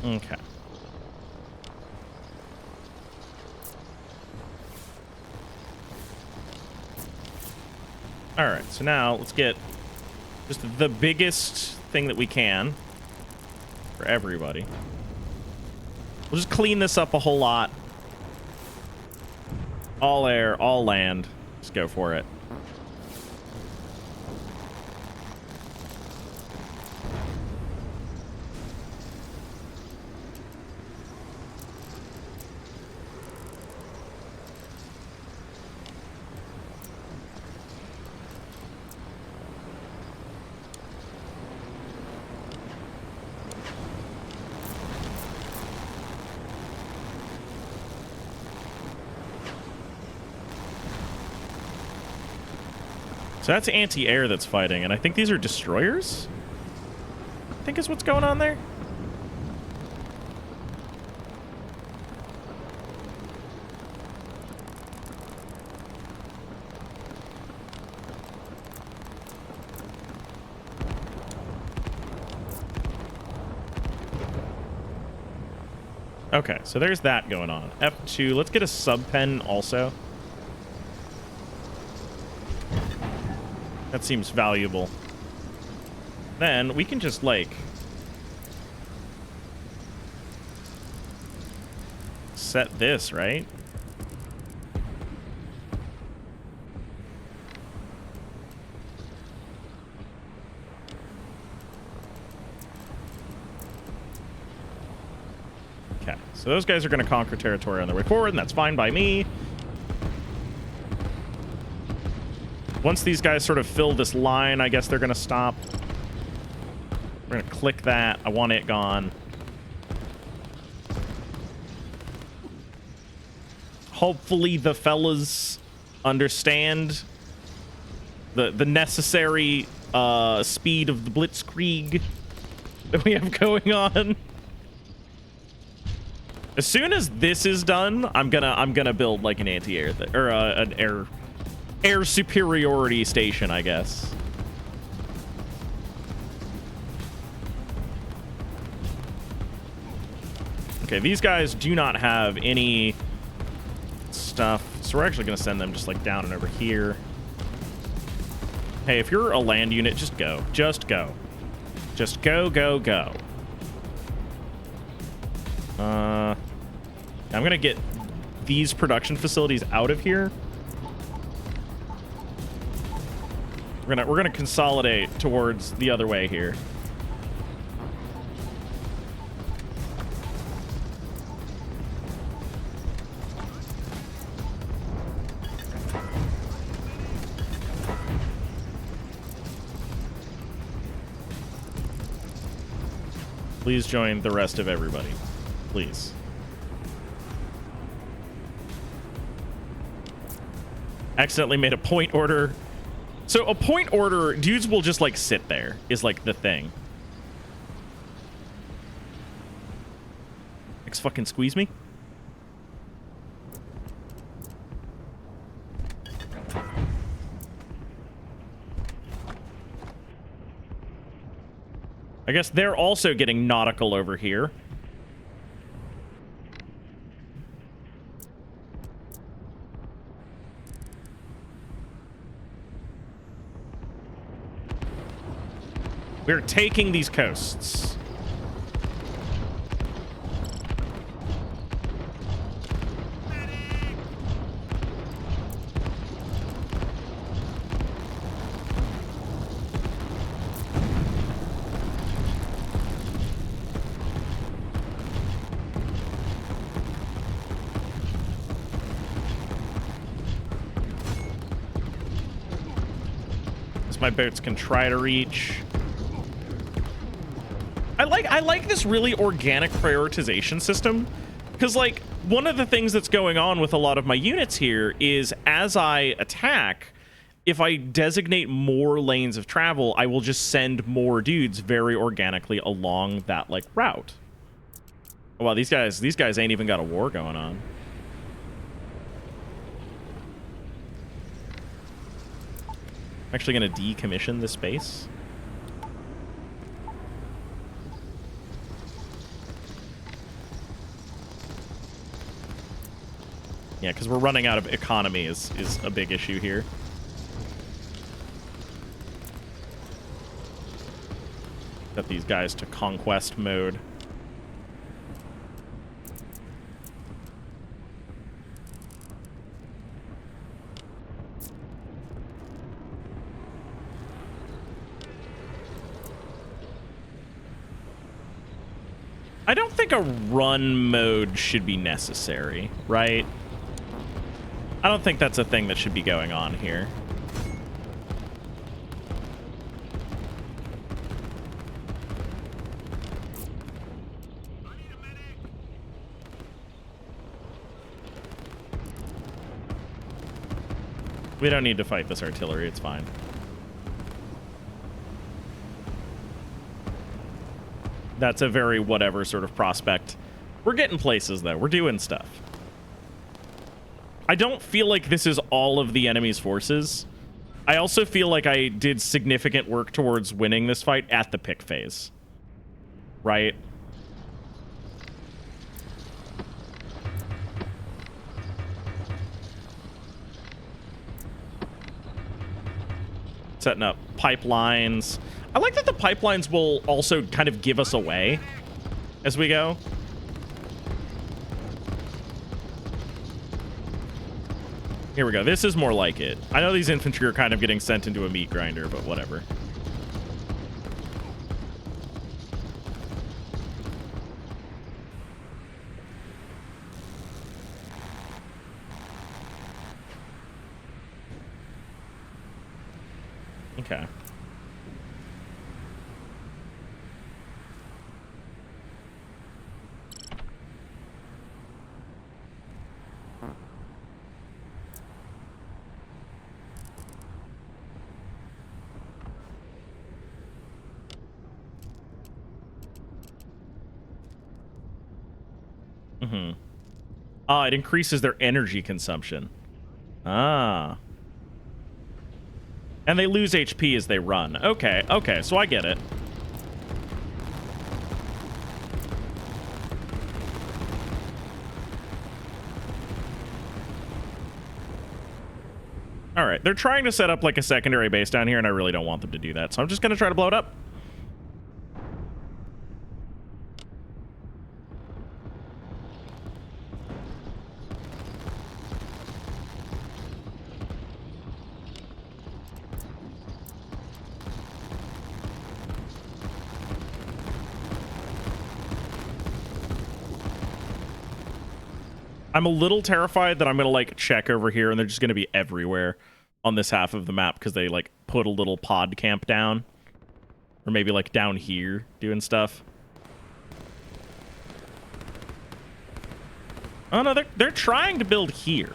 Okay. All right, so now let's get just the biggest thing that we can for everybody. We'll just clean this up a whole lot. All air, all land. Just go for it. So that's anti-air that's fighting, and I think these are destroyers? I think is what's going on there. Okay, so there's that going on. F2, let's get a sub-pen also. That seems valuable. Then we can just, like, set this, right? Okay, so those guys are going to conquer territory on their way forward, and that's fine by me. Once these guys sort of fill this line, I guess they're going to stop. We're going to click that. I want it gone. Hopefully the fellas understand the necessary speed of the blitzkrieg that we have going on. As soon as this is done, I'm gonna build like an anti-air or an air superiority station, I guess. Okay, these guys do not have any stuff, so we're actually gonna send them just like down and over here. Hey, if you're a land unit, just go. Just go. Just go, go, go. I'm gonna get these production facilities out of here. We're gonna consolidate towards the other way here. Please join the rest of everybody. Please. Accidentally made a point order. So a point order, dudes will just like sit there, is like the thing. Fucking squeeze me. I guess they're also getting nautical over here. We're taking these coasts. My boats can try to reach. I like this really organic prioritization system, because like one of the things that's going on with a lot of my units here is as I attack, if I designate more lanes of travel, I will just send more dudes very organically along that like route. Oh, wow, these guys ain't even got a war going on. I'm actually going to decommission this base. Yeah, because we're running out of economy is a big issue here. Set these guys to conquest mode. I don't think a run mode should be necessary, right? I don't think that's a thing that should be going on here. We don't need to fight this artillery, it's fine. That's a very whatever sort of prospect. We're getting places, though. We're doing stuff. I don't feel like this is all of the enemy's forces. I also feel like I did significant work towards winning this fight at the pick phase. Right? Setting up pipelines. I like that the pipelines will also kind of give us away as we go. Here we go. This is more like it. I know these infantry are kind of getting sent into a meat grinder, but whatever. Okay. Mm-hmm. Ah, it increases their energy consumption. Ah. And they lose HP as they run. Okay, okay, so I get it. All right, they're trying to set up like a secondary base down here, and I really don't want them to do that, so I'm just going to try to blow it up. I'm a little terrified that I'm gonna like check over here and they're just gonna be everywhere on this half of the map because they like put a little pod camp down, or maybe like down here doing stuff. Oh no, they're trying to build here.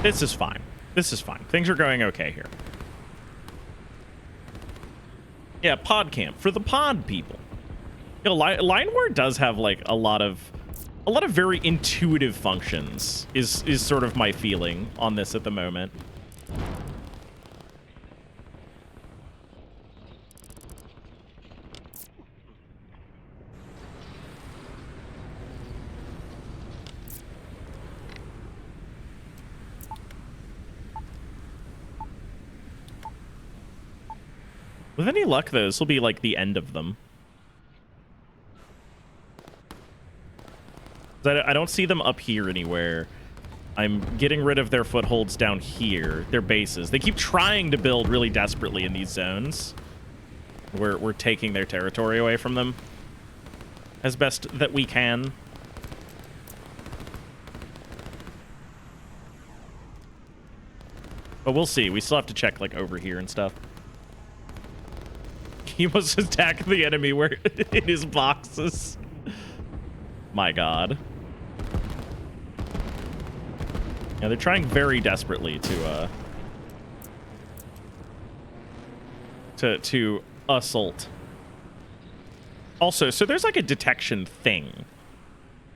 This is fine. This is fine. Things are going okay here. Yeah, pod camp for the pod people. You know, line war does have like a lot of very intuitive functions. Is sort of my feeling on this at the moment. With any luck, though, this will be like the end of them. I don't see them up here anywhere. I'm getting rid of their footholds down here, their bases. They keep trying to build really desperately in these zones. We're taking their territory away from them as best that we can. But we'll see. We still have to check like over here and stuff. He must attack the enemy where in his boxes. My God. Yeah, they're trying very desperately to assault. Also, so there's like a detection thing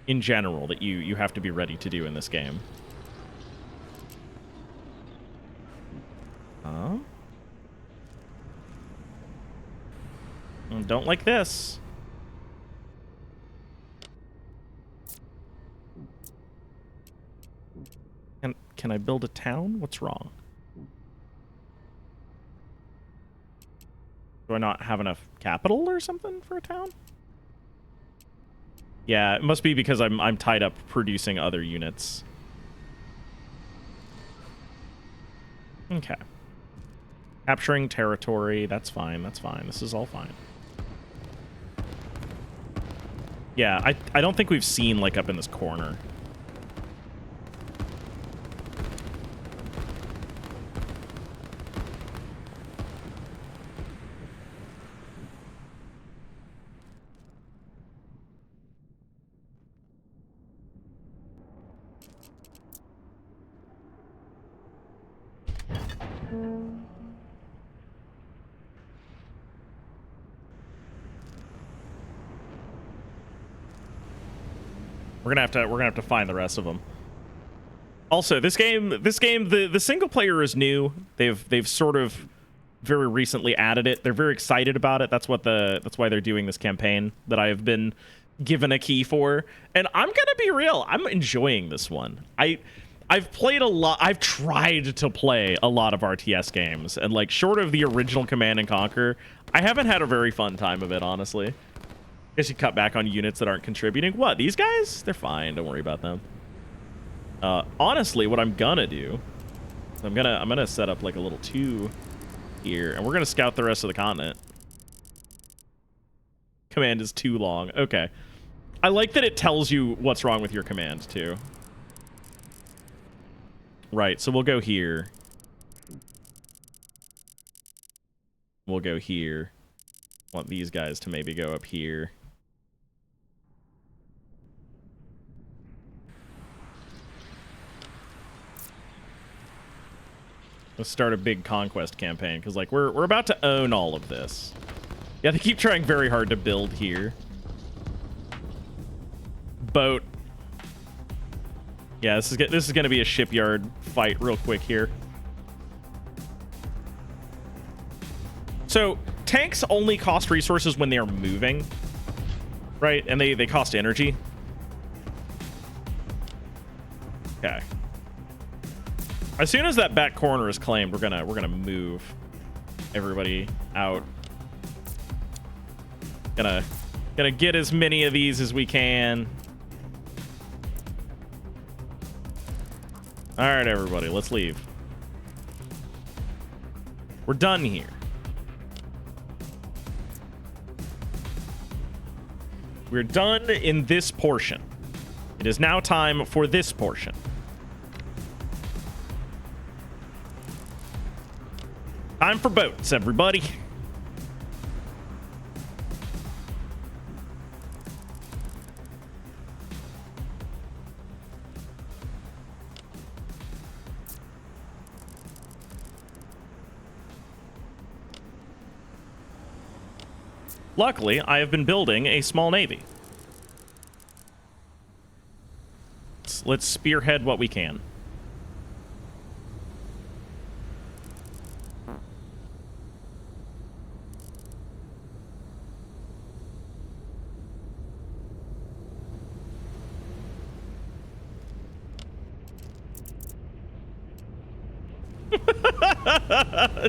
in general that you have to be ready to do in this game. Huh? Don't like this. Can I build a town? What's wrong? Do I not have enough capital or something for a town? Yeah, it must be because I'm tied up producing other units. Okay. Capturing territory, that's fine, that's fine. This is all fine. Yeah, I don't think we've seen, like, up in this corner. We're gonna have to find the rest of them. Also, this game, the single player is new. They've sort of very recently added it. They're very excited about it. That's why they're doing this campaign that I have been given a key for. And I'm gonna be real. I'm enjoying this one. I've played a lot. I've tried to play a lot of RTS games, and like short of the original Command and Conquer, I haven't had a very fun time of it, honestly. Guess you cut back on units that aren't contributing. What, these guys? They're fine. Don't worry about them. Honestly, what I'm gonna do, I'm gonna set up like a little 2 here, and we're gonna scout the rest of the continent. Command is too long. Okay. I like that it tells you what's wrong with your command, too. Right, so we'll go here. We'll go here. Want these guys to maybe go up here. Let's start a big conquest campaign, because, like, we're about to own all of this. Yeah, they keep trying very hard to build here. Boat. Yeah, this is going to be a shipyard fight real quick here. So, tanks only cost resources when they are moving, right? And they cost energy. Okay. As soon as that back corner is claimed, we're gonna move everybody out. Gonna get as many of these as we can. All right, everybody, let's leave. We're done here. We're done in this portion. It is now time for this portion. Time for boats, everybody. Luckily, I have been building a small navy. Let's spearhead what we can.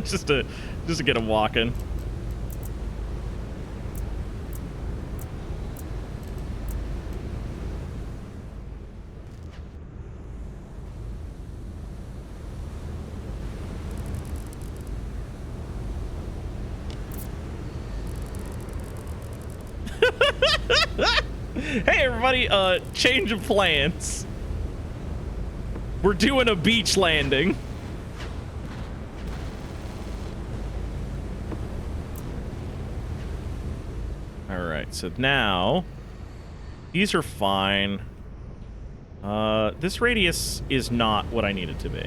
just to get him walking. Hey everybody, change of plans. We're doing a beach landing. Alright, so now these are fine. This radius is not what I need it to be.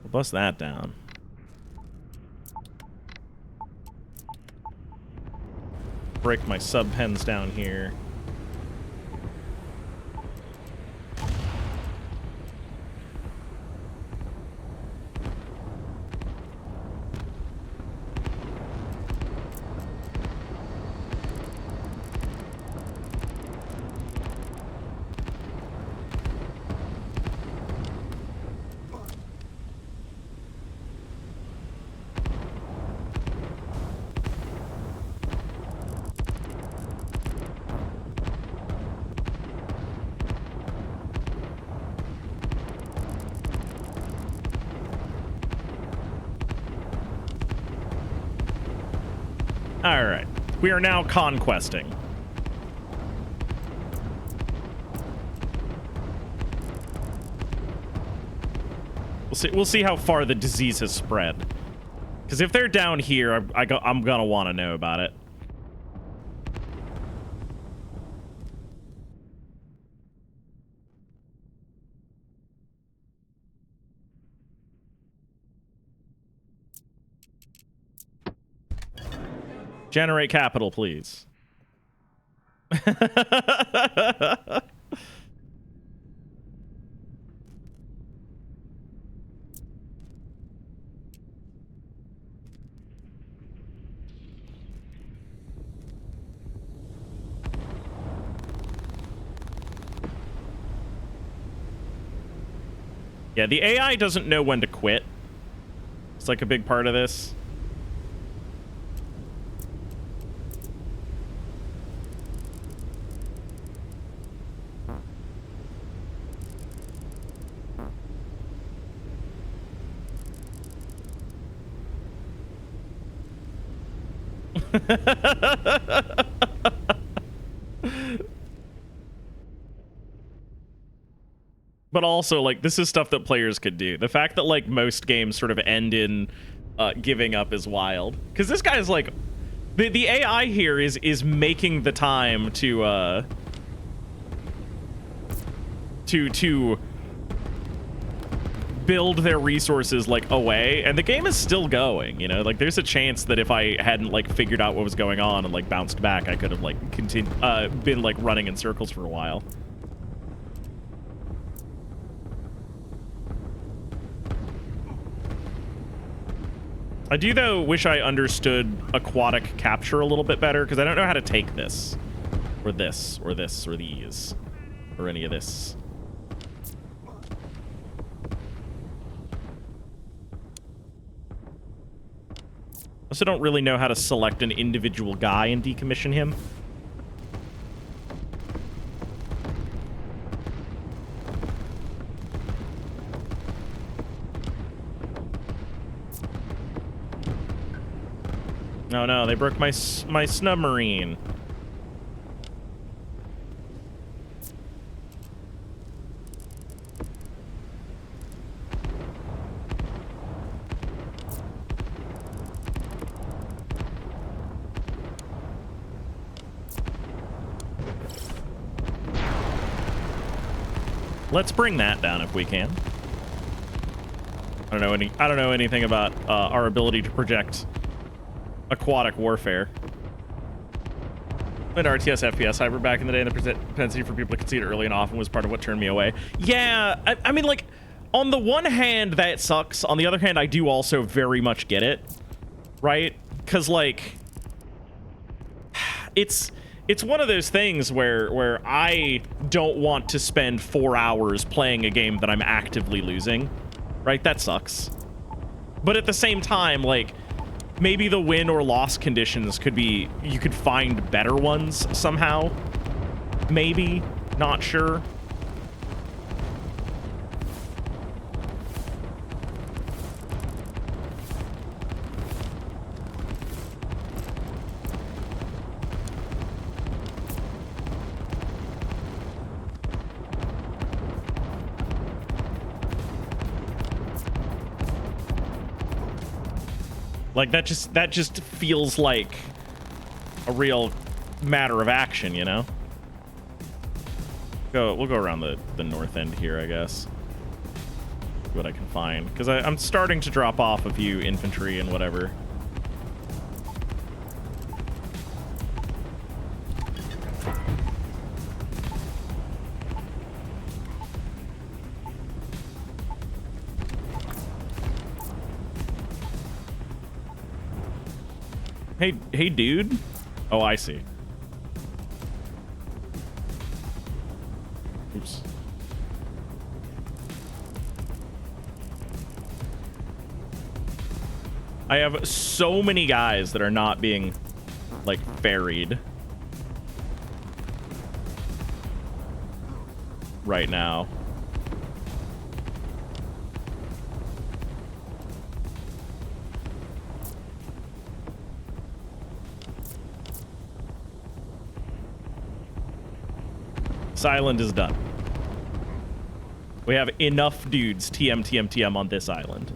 We'll bust that down. Break my sub pens down here. All right, we are now conquesting. We'll see how far the disease has spread. Because if they're down here, I'm gonna want to know about it. Generate capital, please. Yeah, the AI doesn't know when to quit. It's like a big part of this. But also, like, this is stuff that players could do. The fact that, like, most games sort of end in giving up is wild. Because this guy is, like... The AI here is making the time to build their resources, like, away. And the game is still going, you know? Like, there's a chance that if I hadn't, like, figured out what was going on and, like, bounced back, I could have, like, been, like, running in circles for a while. I do, though, wish I understood aquatic capture a little bit better, because I don't know how to take this. Or this, or this, or these. Or any of this. I also don't really know how to select an individual guy and decommission him. No, no, they broke my submarine. Let's bring that down if we can. I don't know anything about our ability to project aquatic warfare. In RTS FPS hyper back in the day, and the propensity for people to concede early and often was part of what turned me away. Yeah, I mean, like, on the one hand, that sucks. On the other hand, I do also very much get it, right? Because, like, it's one of those things where I don't want to spend 4 hours playing a game that I'm actively losing, right? That sucks. But at the same time, like, maybe the win or loss conditions could be, you could find better ones somehow. Maybe, not sure. Like, that just feels like a real matter of action, you know? We'll go around the north end here, I guess. See what I can find. Because I'm starting to drop off a few infantry and whatever. Hey, dude. Oh, I see. Oops. I have so many guys that are not being, like, ferried right now. This island is done. We have enough dudes TM on this island.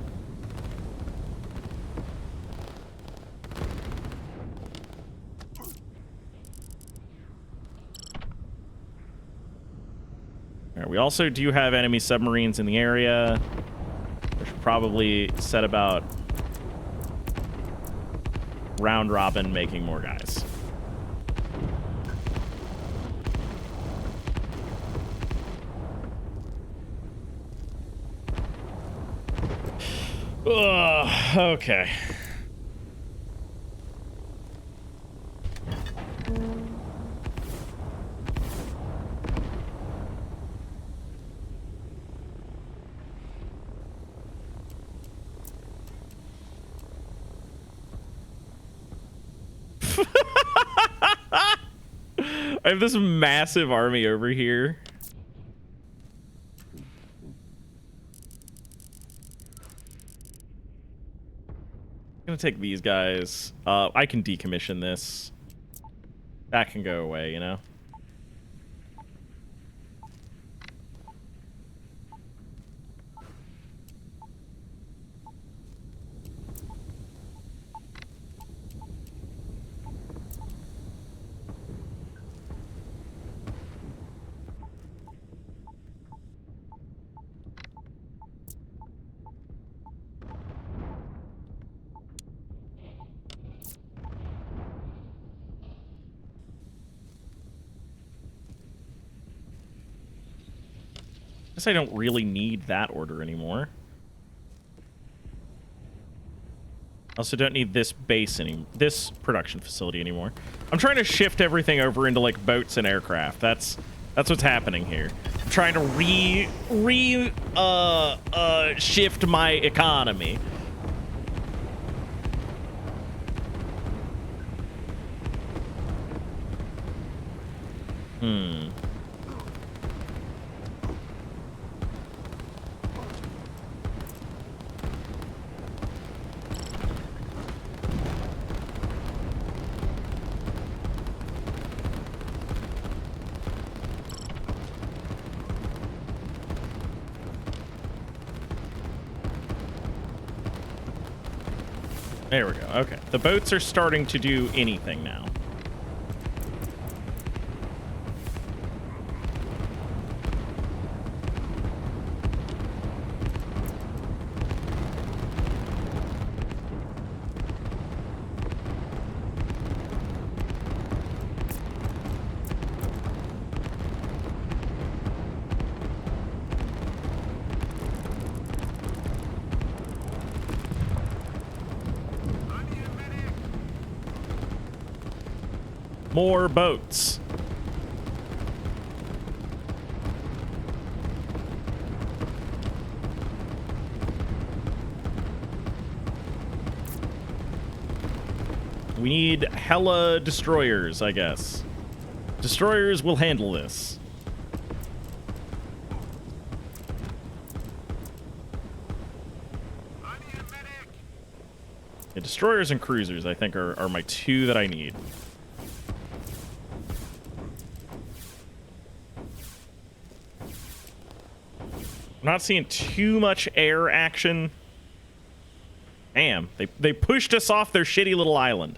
All right, we also do have enemy submarines in the area. We should probably set about round robin making more guys. Ugh, okay. I have this massive army over here. gonna take these guys. I can decommission this. That can go away, you know? Guess I don't really need that order anymore. Also don't need this this production facility anymore. I'm trying to shift everything over into like boats and aircraft. That's what's happening here. I'm trying to shift my economy. There we go. Okay. The boats are starting to do anything now. More boats. We need hella destroyers, I guess. Destroyers will handle this. Yeah, destroyers and cruisers, I think, are my two that I need. I'm not seeing too much air action. Damn, they pushed us off their shitty little island.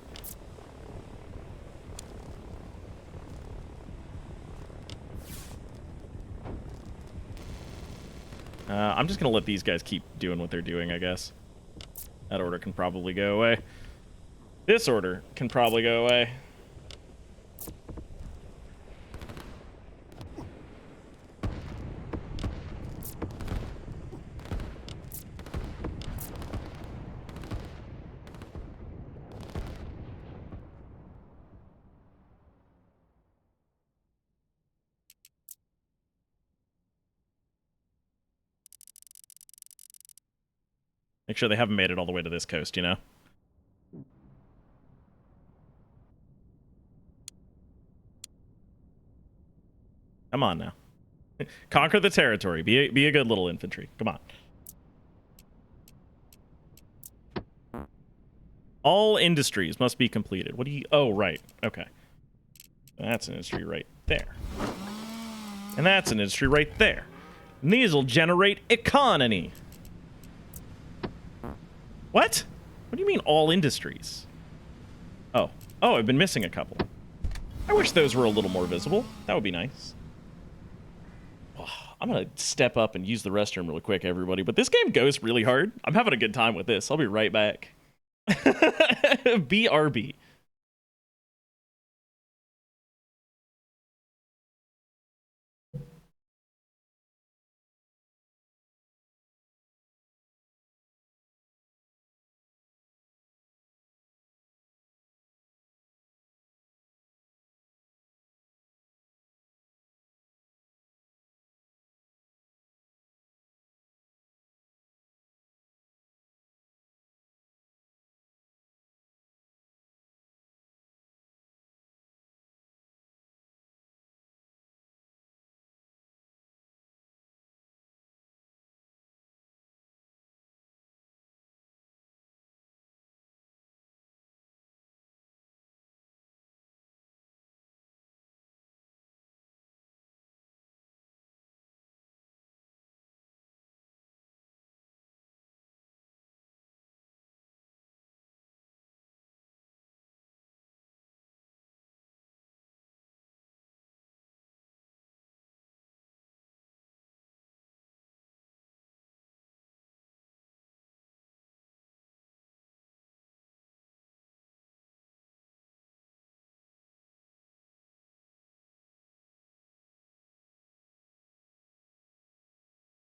I'm just gonna let these guys keep doing what they're doing, I guess. That order can probably go away. This order can probably go away. Make sure they haven't made it all the way to this coast, you know? Come on now. Conquer the territory. Be a good little infantry. Come on. All industries must be completed. What do you... Oh, right. Okay. That's an industry right there. And that's an industry right there. And these will generate economy. What? What do you mean all industries? Oh. Oh, I've been missing a couple. I wish those were a little more visible. That would be nice. Oh, I'm going to step up and use the restroom really quick, everybody. But this game goes really hard. I'm having a good time with this. I'll be right back. BRB.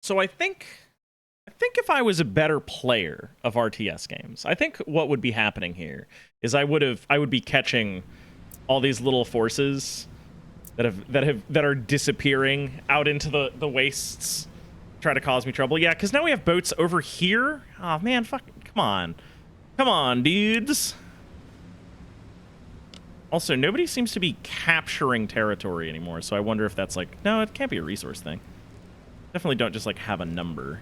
So I think if I was a better player of RTS games, I think what would be happening here is I would be catching all these little forces that are disappearing out into the wastes, try to cause me trouble. Yeah, because now we have boats over here. Oh man, fuck, come on, dudes. Also, nobody seems to be capturing territory anymore, so I wonder if that's like, no, it can't be a resource thing. Definitely don't just like have a number.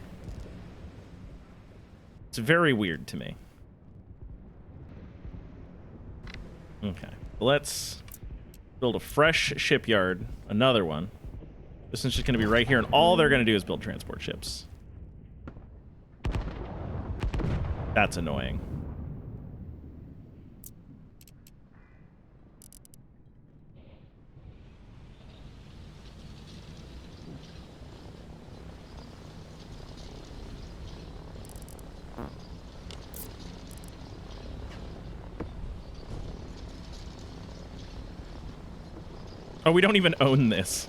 It's very weird to me. Okay, let's build a fresh shipyard, another one. This one's just going to be right here, and all they're going to do is build transport ships. That's annoying. Oh, we don't even own this.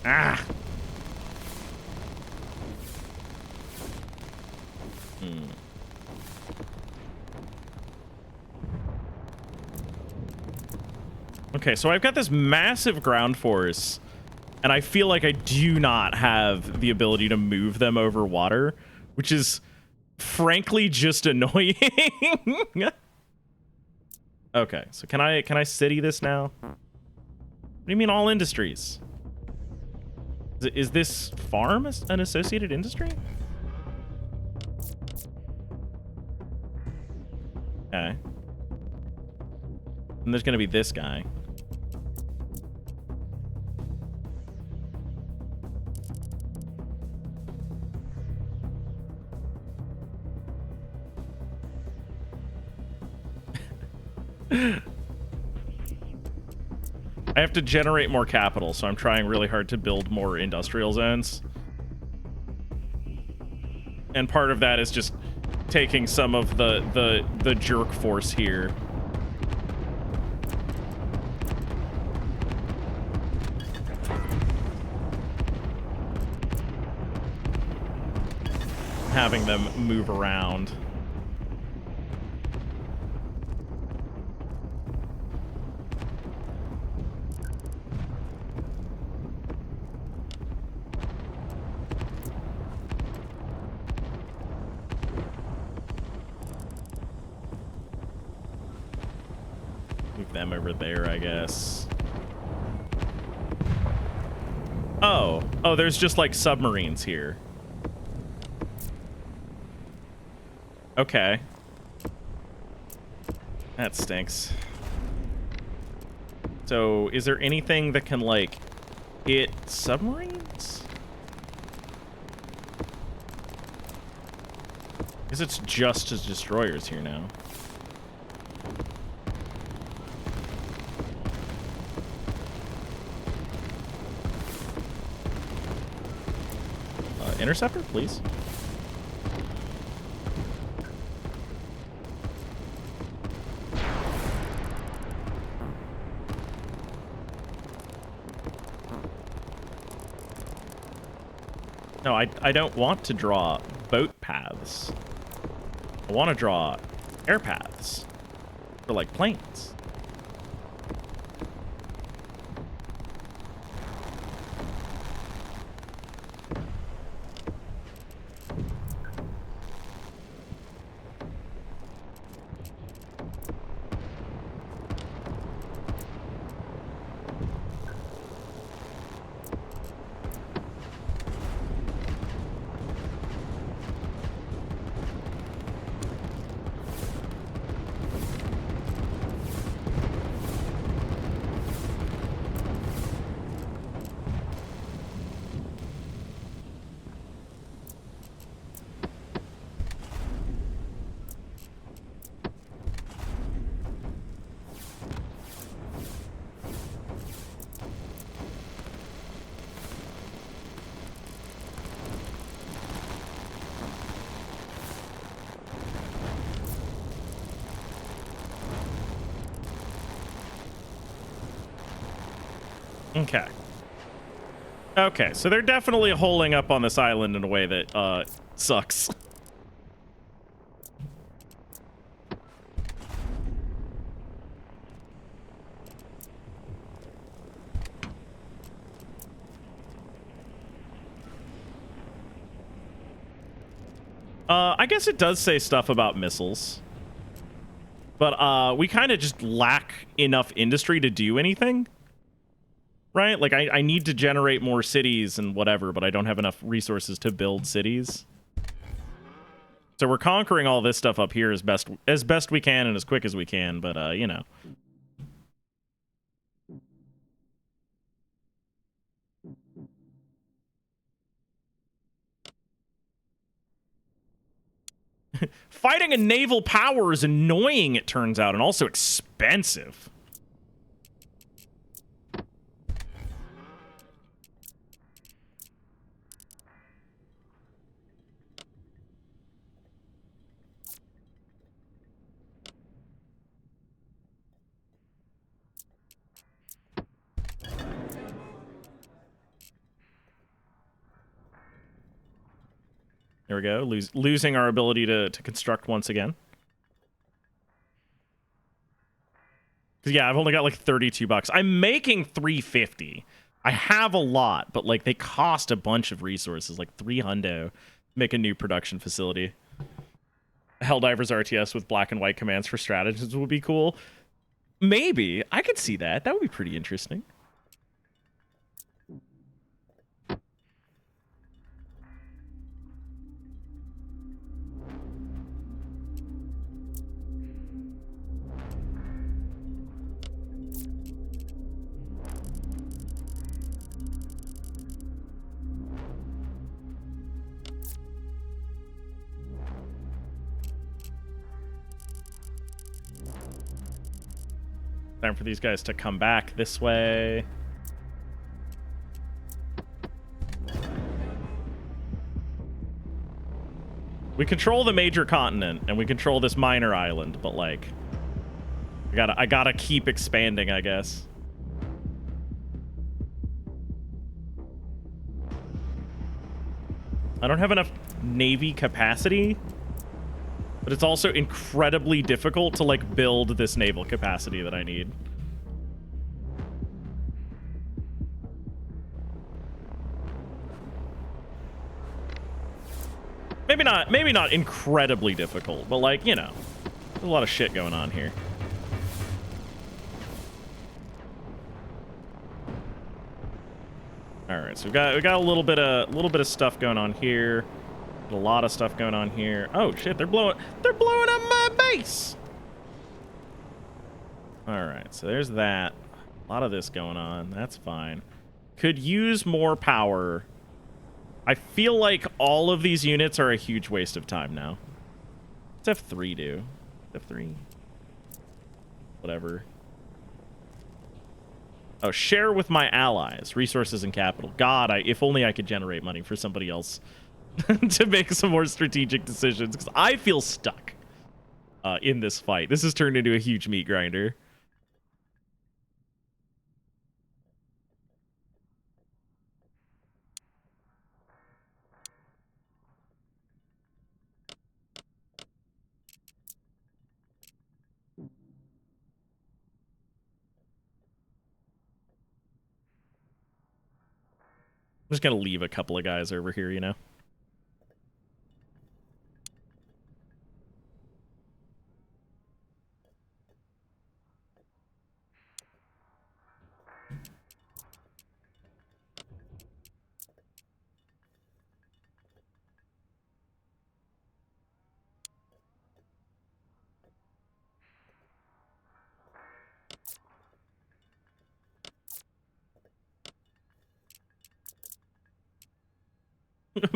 Ah. Okay, so I've got this massive ground force, and I feel like I do not have the ability to move them over water, which is frankly just annoying. Okay, so can I city this now? What do you mean all industries? Is this farm an associated industry? Okay. And there's gonna be this guy. I have to generate more capital, so I'm trying really hard to build more industrial zones. And part of that is just taking some of the jerk force here. Having them move around. Move them over there, I guess. Oh, there's just like submarines here. Okay. That stinks. So, is there anything that can, like, hit submarines? Because it's just as destroyers here now. Interceptor, please. No, I don't want to draw boat paths. I want to draw air paths for, like, planes. Okay. Okay, so they're definitely holding up on this island in a way that sucks. I guess it does say stuff about missiles. But we kind of just lack enough industry to do anything. Right? Like, I need to generate more cities and whatever, but I don't have enough resources to build cities. So we're conquering all this stuff up here as best we can and as quick as we can, but, you know. Fighting a naval power is annoying, it turns out, and also expensive. There we go. Losing our ability to construct once again. Because, yeah, I've only got, like, 32 bucks. I'm making 350. I have a lot, but, like, they cost a bunch of resources, like 3 hundo. Make a new production facility. Helldivers RTS with black and white commands for strategists would be cool. Maybe. I could see that. That would be pretty interesting. Time for these guys to come back this way. We control the major continent, and we control this minor island, but, like, I gotta keep expanding, I guess. I don't have enough navy capacity, but it's also incredibly difficult to, like, build this naval capacity that I need. Maybe not incredibly difficult, but, like, you know, there's a lot of shit going on here. All right, so we got a little bit of stuff going on here. A lot of stuff going on here. Oh shit, they're blowing up my base. All right, so there's that. A lot of this going on. That's fine. Could use more power. I feel like all of these units are a huge waste of time now. What's F3 do? F3. Whatever. Oh, share with my allies, resources and capital. God, if only I could generate money for somebody else to make some more strategic decisions, because I feel stuck in this fight. This has turned into a huge meat grinder. I'm just gonna leave a couple of guys over here, you know?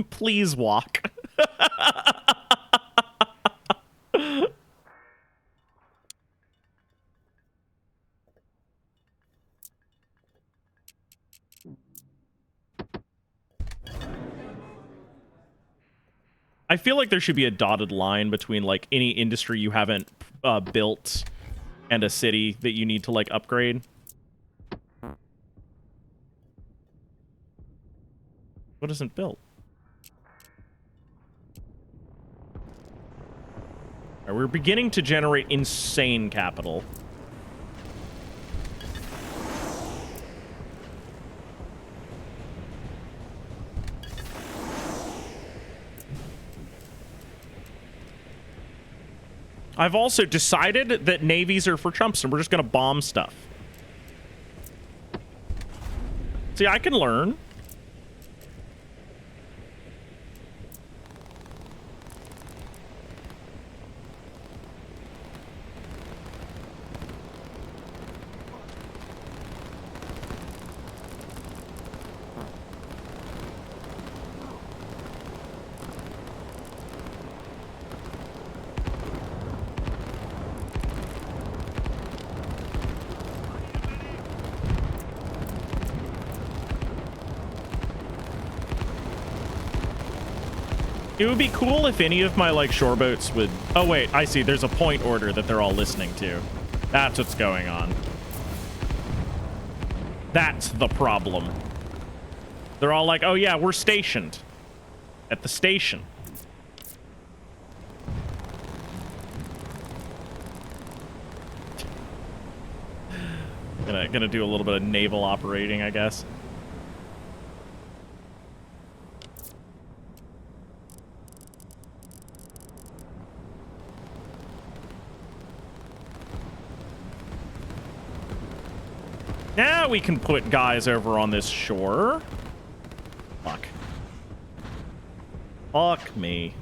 Please walk. I feel like there should be a dotted line between, like, any industry you haven't built and a city that you need to, like, upgrade. What isn't built? All right, we're beginning to generate insane capital. I've also decided that navies are for chumps and we're just gonna bomb stuff. See, I can learn. It would be cool if any of my, like, shore boats would... Oh, wait, I see. There's a point order that they're all listening to. That's what's going on. That's the problem. They're all like, oh, yeah, we're stationed at the station. Gonna do a little bit of naval operating, I guess. Now we can put guys over on this shore. Fuck. Fuck me.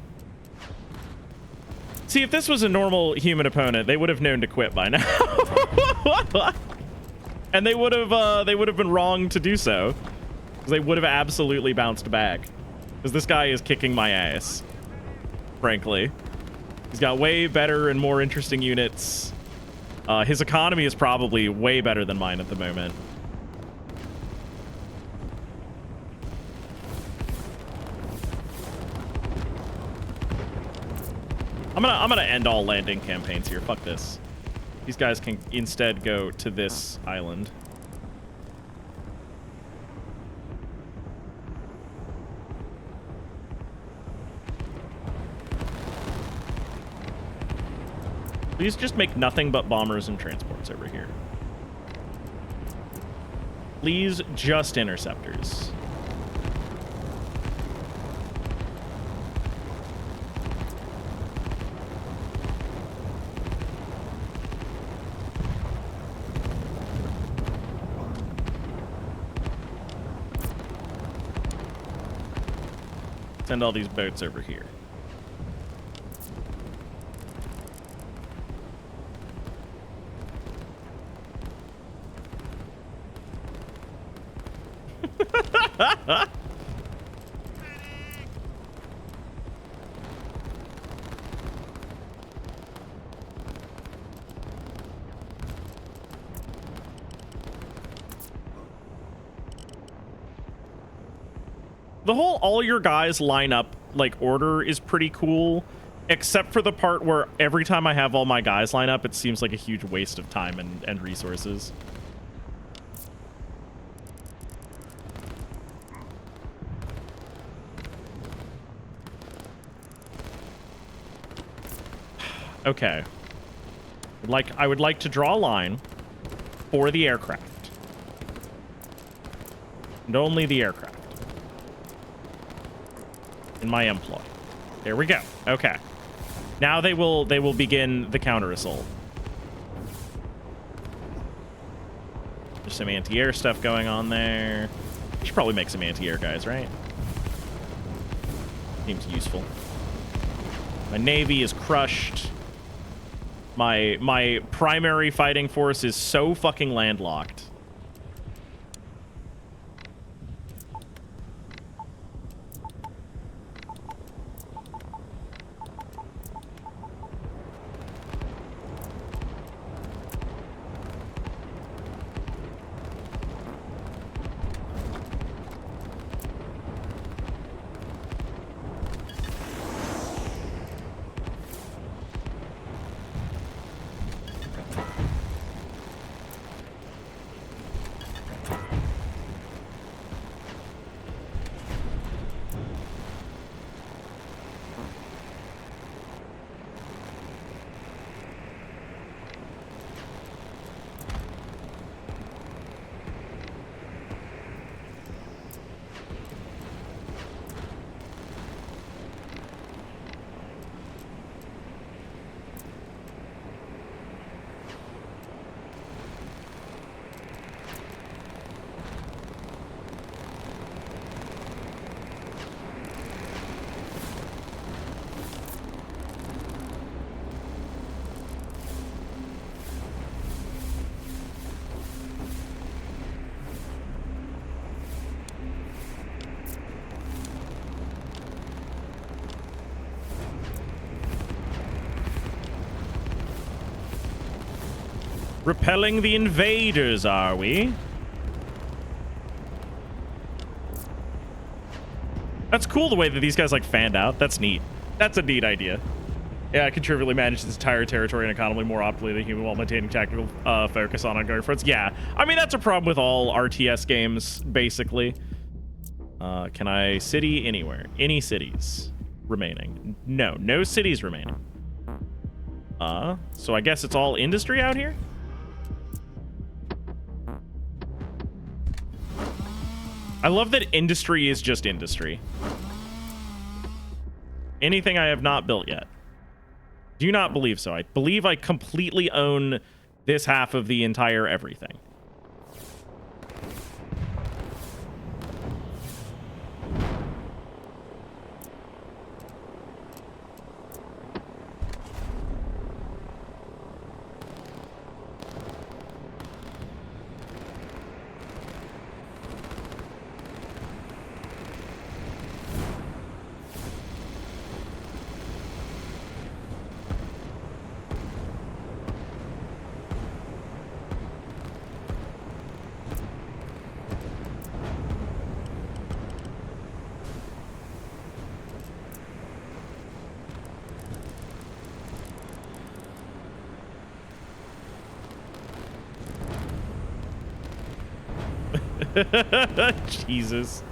See, if this was a normal human opponent, they would have known to quit by now. And they would have been wrong to do so. Because they would have absolutely bounced back. Because this guy is kicking my ass. Frankly. He's got way better and more interesting units. His economy is probably way better than mine at the moment. I'm gonna end all landing campaigns here. Fuck this. These guys can instead go to this island. Please just make nothing but bombers and transports over here. Please, just interceptors. Send all these boats over here. The whole all your guys line up like order is pretty cool, except for the part where every time I have all my guys line up, it seems like a huge waste of time and resources. Okay. I would like to draw a line for the aircraft. And only the aircraft. In my employ. There we go. Okay. Now they will begin the counter assault. There's some anti-air stuff going on there. I should probably make some anti-air guys, right? Seems useful. My navy is crushed. My primary fighting force is so fucking landlocked. Repelling the invaders, are we? That's cool the way that these guys like fanned out. That's neat. That's a neat idea. Yeah, I can trivially manage this entire territory and economy more optimally than human while maintaining tactical focus on ongoing fronts. Yeah, I mean, that's a problem with all RTS games, basically. Can I city anywhere? Any cities remaining? No, no cities remaining. So I guess it's all industry out here? I love that industry is just industry. Anything I have not built yet. Do not believe so. I believe I completely own this half of the entire everything. Jesus.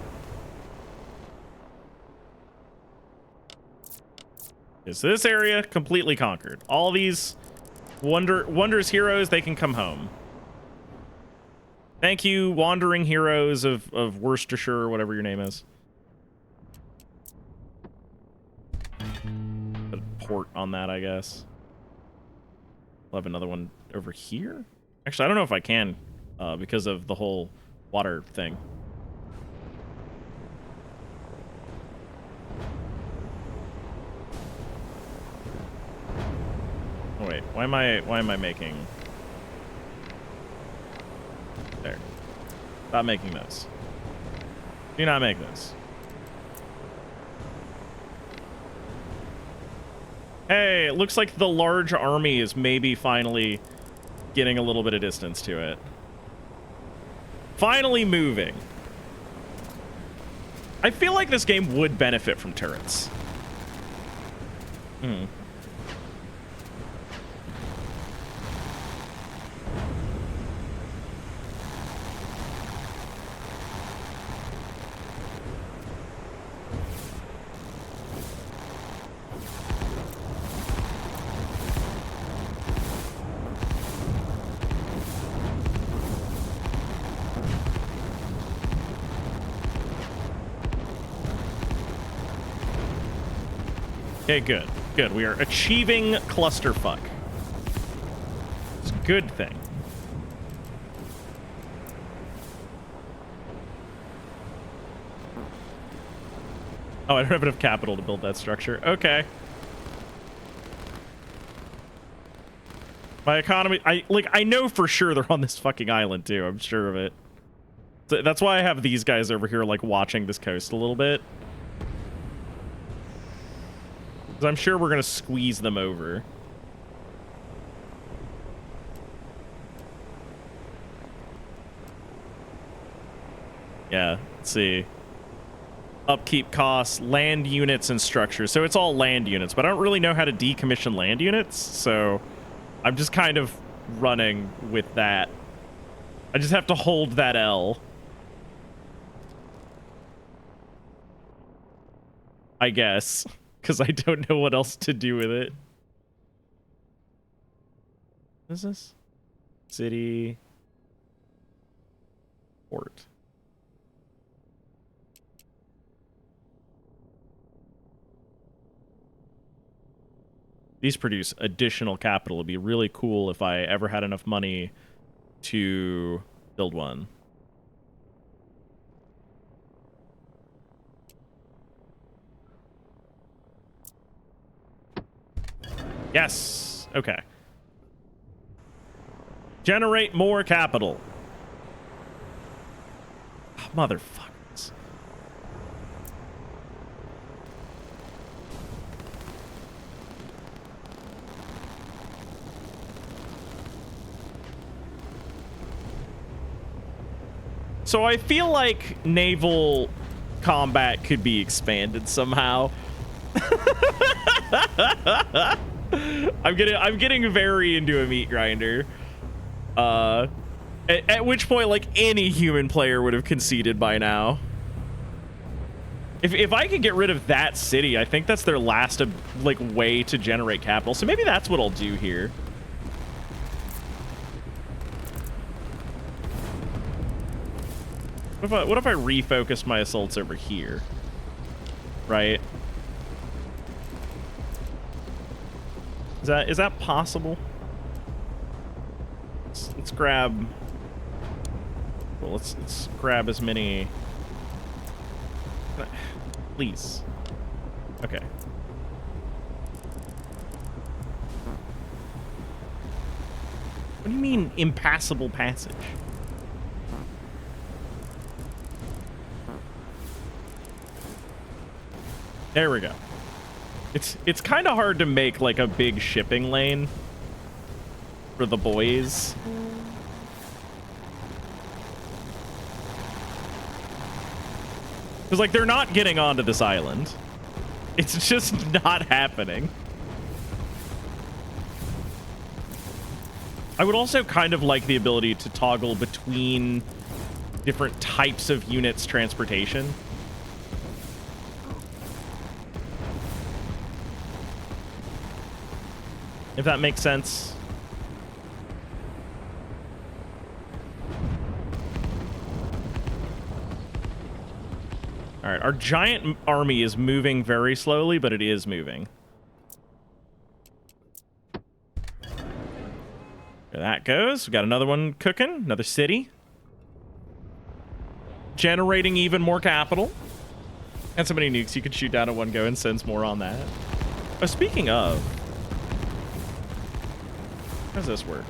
Okay, so this area completely conquered. All these wondrous heroes, they can come home. Thank you, wandering heroes of Worcestershire, or whatever your name is. Put a port on that, I guess. We'll have another one over here. Actually, I don't know if I can because of the whole water thing. Oh wait, why am I making there? Stop making those. Do not make this. Hey, it looks like the large army is maybe finally getting a little bit of distance to it. Finally moving. I feel like this game would benefit from turrets. Hmm. Okay, good. Good. We are achieving clusterfuck. It's a good thing. Oh, I don't have enough capital to build that structure. Okay. My economy... I know for sure they're on this fucking island, too. I'm sure of it. So that's why I have these guys over here, like, watching this coast a little bit. I'm sure we're going to squeeze them over. Yeah, let's see. Upkeep costs, land units, and structures. So it's all land units, but I don't really know how to decommission land units, so I'm just kind of running with that. I just have to hold that L. I guess. Because I don't know what else to do with it. What is this? City. Port. These produce additional capital. It'd be really cool if I ever had enough money to build one. Yes. Okay. Generate more capital. Oh, motherfuckers. So I feel like naval combat could be expanded somehow. I'm getting very into a meat grinder. At which point, like, any human player would have conceded by now. If I could get rid of that city, I think that's their last like way to generate capital. So maybe that's what I'll do here. What if I refocus my assaults over here? Right? Is that possible? Let's grab. Well, let's grab as many. Please. Okay. What do you mean impassable passage? There we go. It's kind of hard to make like a big shipping lane for the boys. Because like they're not getting onto this island. It's just not happening. I would also kind of like the ability to toggle between different types of units transportation. If that makes sense. All right, our giant army is moving very slowly, but it is moving. There that goes. We got another one cooking, another city. Generating even more capital. And so many nukes you could shoot down at one go and sends more on that. Oh, speaking of, how does this work?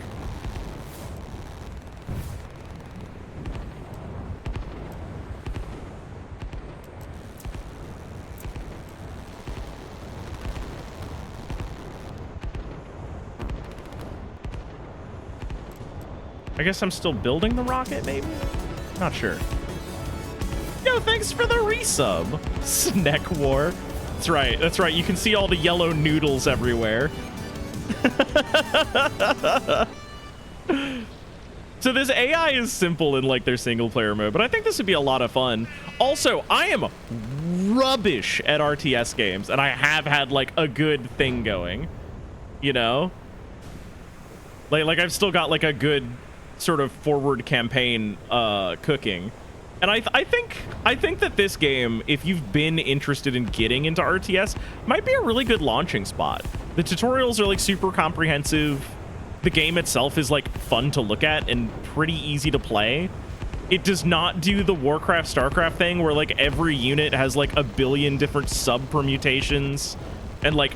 I guess I'm still building the rocket, maybe? Not sure. Yo, thanks for the resub. Snack War. That's right, that's right. You can see all the yellow noodles everywhere. So this AI is simple in like their single player mode, but I think this would be a lot of fun. Also, I am rubbish at RTS games, and I have had like a good thing going, you know? Like I've still got like a good sort of forward campaign cooking. And I think that this game, if you've been interested in getting into RTS, might be a really good launching spot. The tutorials are like super comprehensive. The game itself is like fun to look at and pretty easy to play. It does not do the Warcraft, Starcraft thing where like every unit has like a billion different sub permutations and like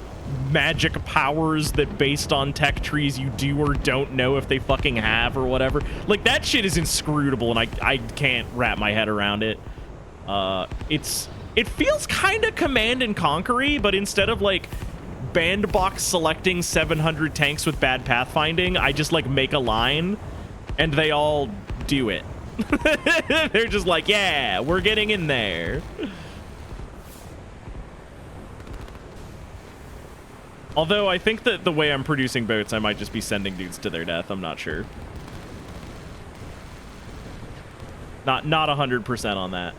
magic powers that based on tech trees you do or don't know if they fucking have or whatever. Like that shit is inscrutable and I can't wrap my head around it. It feels kind of Command and Conquer-y, but instead of like bandbox selecting 700 tanks with bad pathfinding, I just like make a line and they all do it. They're just like, yeah, we're getting in there. Although I think that the way I'm producing boats, I might just be sending dudes to their death. I'm not sure. Not 100% on that.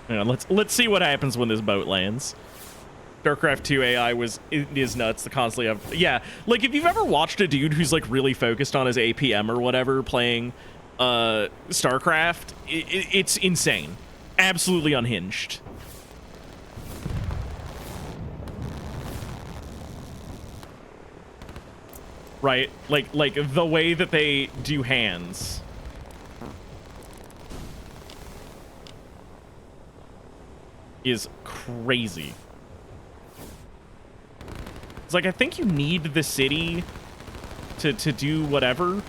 Hang on, let's see what happens when this boat lands. StarCraft 2 AI is nuts. The constantly have, yeah. Like if you've ever watched a dude who's like really focused on his APM or whatever playing StarCraft, it's insane, absolutely unhinged. Right, like the way that they do hands. Is crazy. It's like I think you need the city to do whatever.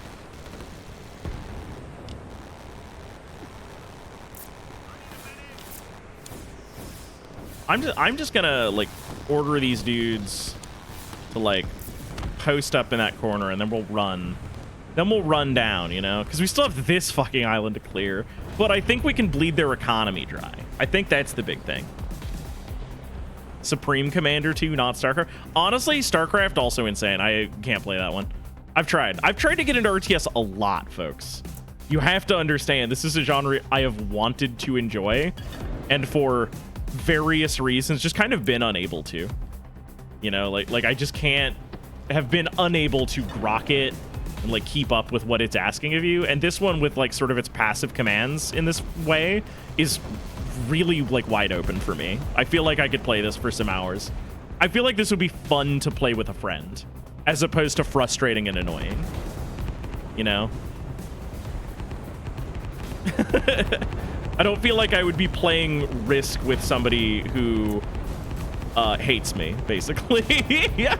I'm just gonna like order these dudes to like post up in that corner and then we'll run. Then we'll run down, you know, because we still have this fucking island to clear. But I think we can bleed their economy dry. I think that's the big thing. Supreme Commander 2, not StarCraft. Honestly, StarCraft also insane. I can't play that one. I've tried to get into RTS a lot, folks. You have to understand, this is a genre I have wanted to enjoy, and for various reasons, just kind of been unable to. You know, like I just can't, have been unable to grok it and like keep up with what it's asking of you. And this one with like sort of its passive commands in this way is really like wide open for me. I feel like I could play this for some hours. I feel like this would be fun to play with a friend as opposed to frustrating and annoying, you know? I don't feel like I would be playing Risk with somebody who hates me, basically. Yeah.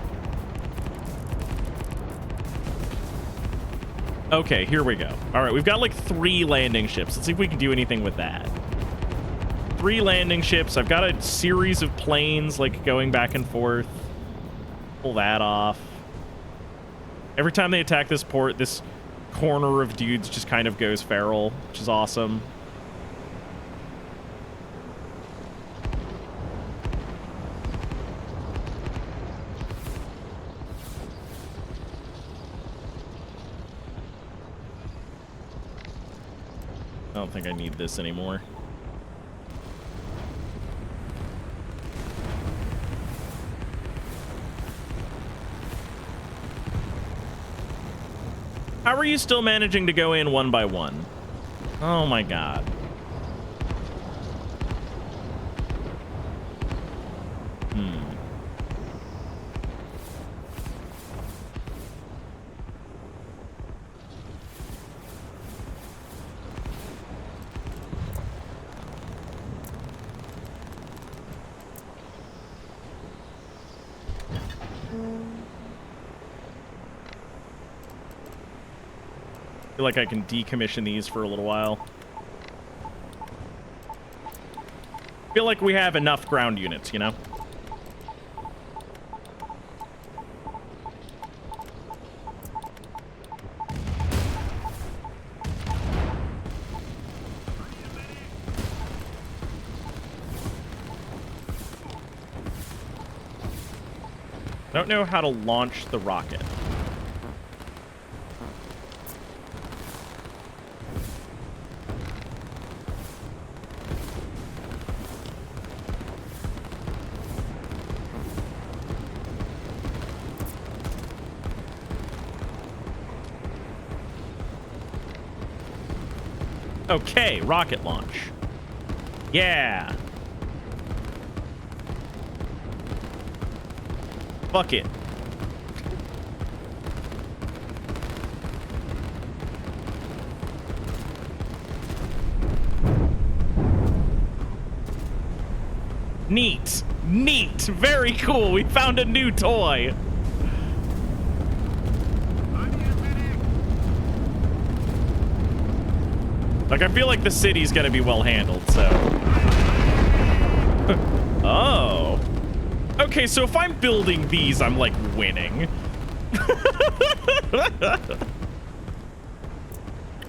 Okay, here we go. All right, we've got like 3 landing ships. Let's see if we can do anything with that. 3 landing ships. I've got a series of planes like going back and forth. Pull that off. Every time they attack this port, this corner of dudes just kind of goes feral, which is awesome. I don't think I need this anymore. How are you still managing to go in one by one? Oh my god. I feel like I can decommission these for a little while. I feel like we have enough ground units, you know? I don't know how to launch the rocket. Okay, rocket launch. Yeah. Fuck it. Neat. Neat. Very cool. We found a new toy. Like, I feel like the city's gonna be well handled, so. Oh. Okay, so if I'm building these, I'm like winning.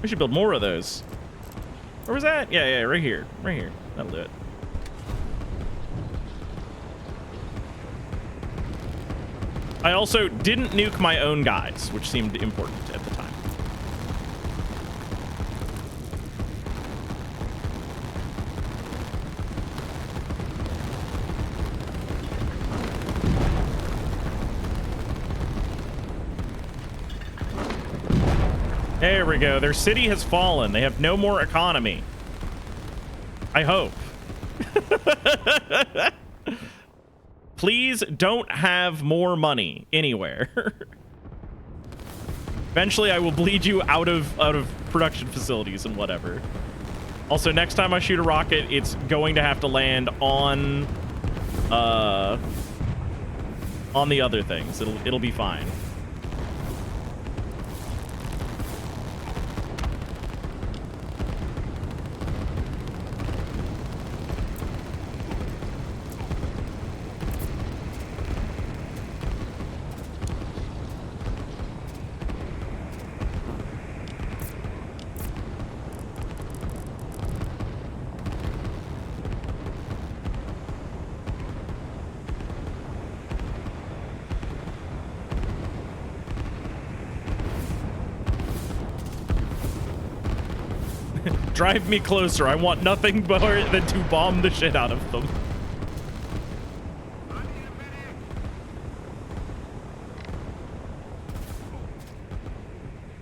We should build more of those. Where was that? Yeah, right here. Right here. That'll do it. I also didn't nuke my own guys, which seemed important at the time. There we go. Their city has fallen. They have no more economy. I hope. Please don't have more money anywhere. Eventually, I will bleed you out of production facilities and whatever. Also, next time I shoot a rocket, it's going to have to land on the other things. It'll be fine. Drive me closer. I want nothing more than to bomb the shit out of them.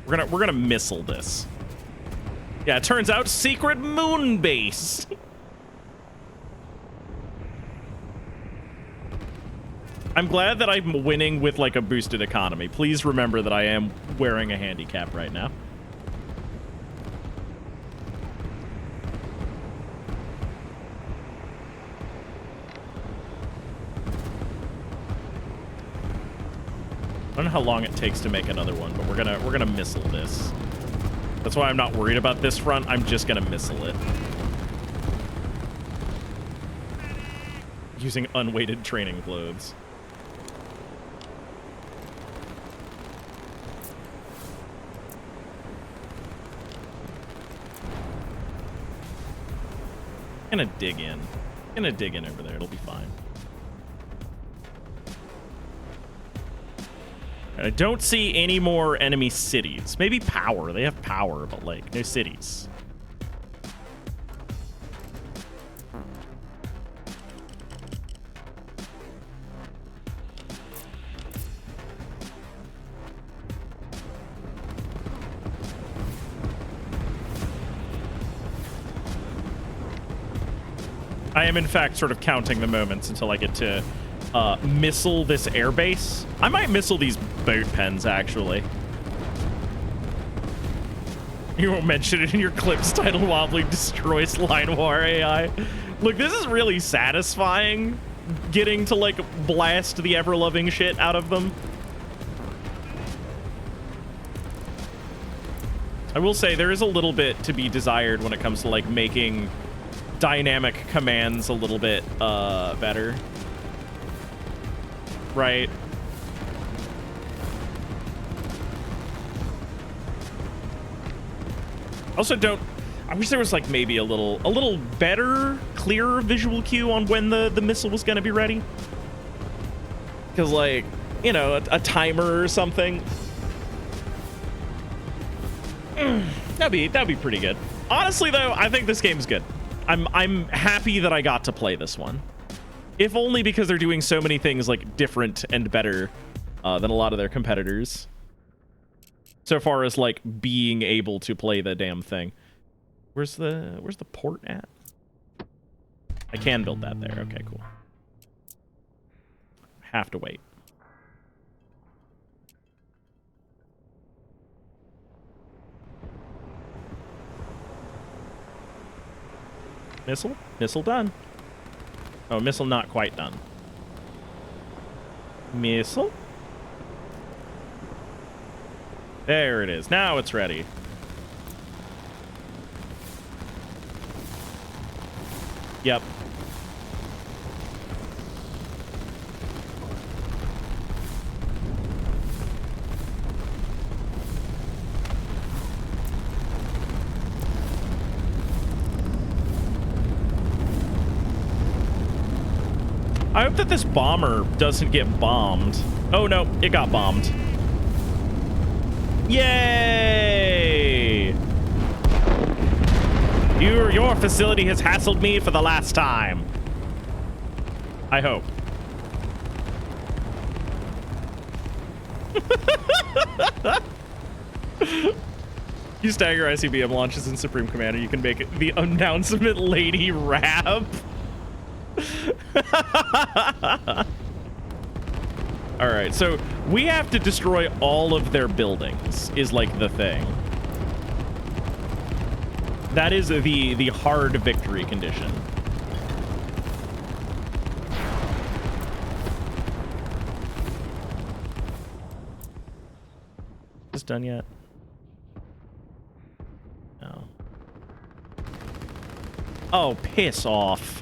We're gonna missile this. Yeah, it turns out secret moon base. I'm glad that I'm winning with like a boosted economy. Please remember that I am wearing a handicap right now. I don't know how long it takes to make another one, but we're gonna missile this. That's why I'm not worried about this front. I'm just gonna missile it. Using unweighted training clothes. Gonna dig in. Gonna dig in over there. It'll be fine. I don't see any more enemy cities. Maybe power. They have power, but like no cities. I am in fact sort of counting the moments until I get to missile this airbase. I might missile these boat pens, actually. You won't mention it in your clips titled Wobbly Destroys Line War AI. Look, this is really satisfying, getting to, like, blast the ever-loving shit out of them. I will say, there is a little bit to be desired when it comes to, like, making dynamic commands a little bit better. Right. Also I wish there was like maybe a little better, clearer visual cue on when the missile was gonna be ready. Cause like, you know, a timer or something. That'd be pretty good. Honestly though, I think this game's good. I'm happy that I got to play this one. If only because they're doing so many things like different and better than a lot of their competitors. So far as like being able to play the damn thing. Where's the port at? I can build that there. Okay, cool. Have to wait. Missile? Missile done. Oh, missile not quite done. Missile? There it is. Now it's ready. Yep. I hope that this bomber doesn't get bombed. Oh no, it got bombed. Yay! Your facility has hassled me for the last time. I hope. You stagger ICBM launches in Supreme Commander. You can make it the announcement lady rap. All right, so we have to destroy all of their buildings is like the thing. That is the hard victory condition. Is this done yet? No. Oh, piss off.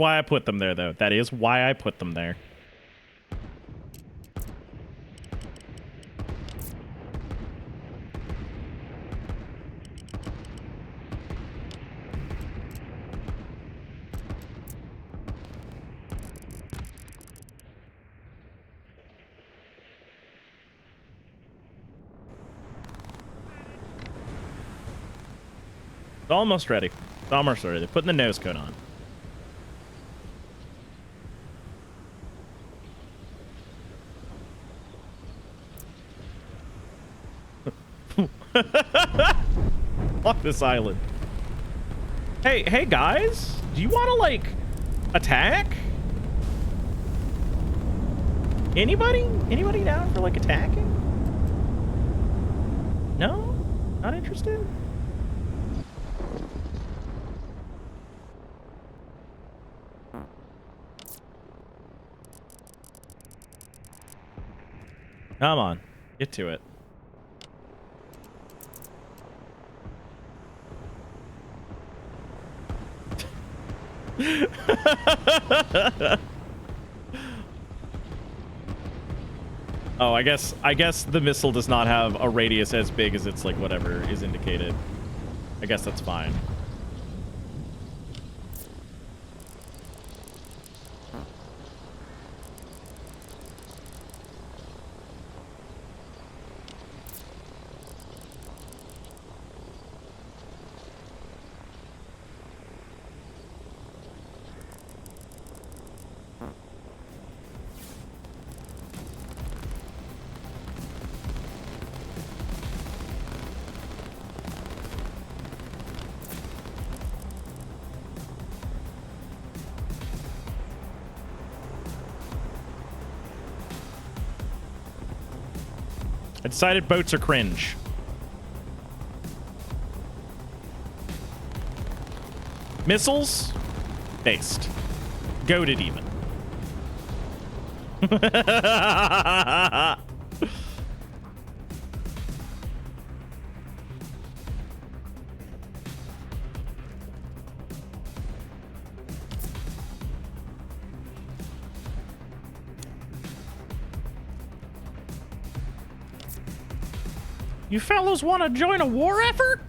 why I put them there, though. That is why I put them there. It's almost ready. It's almost ready. They're putting the nose cone on. Fuck this island. Hey guys, do you want to like attack? Anybody down for like attacking? No, not interested. Come on, get to it. Oh, I guess the missile does not have a radius as big as its like whatever is indicated. I guess that's fine. I decided boats are cringe. Missiles? Based. Goated even. You fellas want to join a war effort?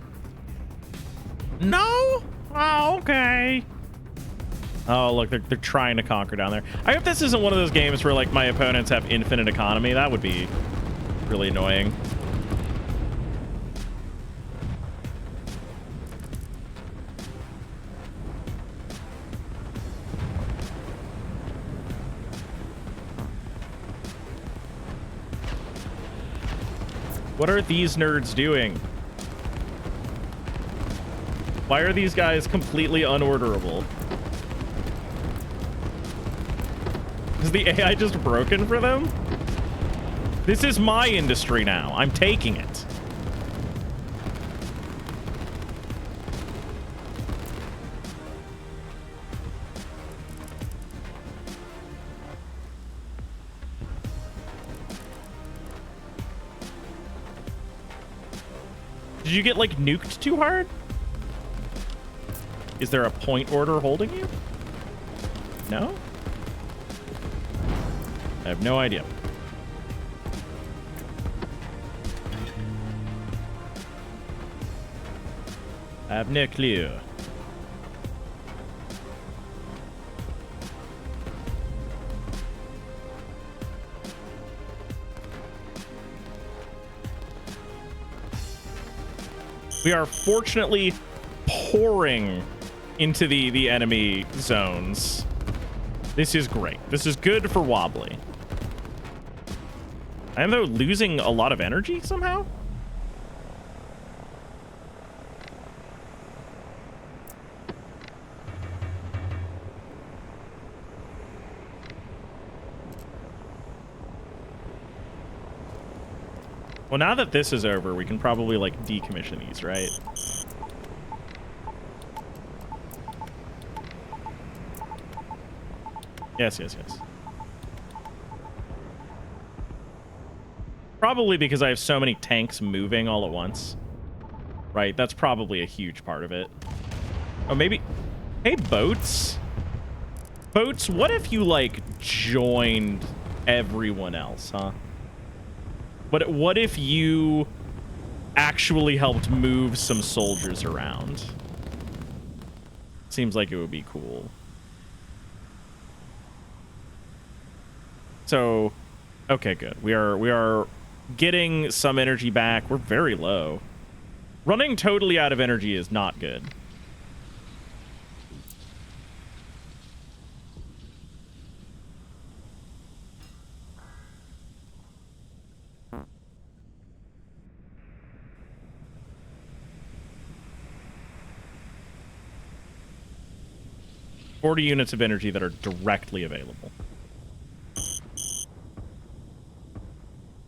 No? Oh, okay. Oh, look, they're trying to conquer down there. I hope this isn't one of those games where, like, my opponents have infinite economy. That would be really annoying. What are these nerds doing? Why are these guys completely unorderable? Is the AI just broken for them? This is my industry now. I'm taking it. Did you get, like, nuked too hard? Is there a point order holding you? No? I have no idea. I have no clue. We are fortunately pouring into the enemy zones. This is great. This is good for Wobbly. I am, though, losing a lot of energy somehow. Well, now that this is over, we can probably, like, decommission these, right? Yes, yes, yes. Probably because I have so many tanks moving all at once. Right, that's probably a huge part of it. Oh, maybe... Hey, boats. Boats, what if you, like, joined everyone else, huh? What if you actually helped move some soldiers around? Seems like it would be cool. So, okay, good. We are getting some energy back. We're very low. Running totally out of energy is not good. $40 units of energy that are directly available.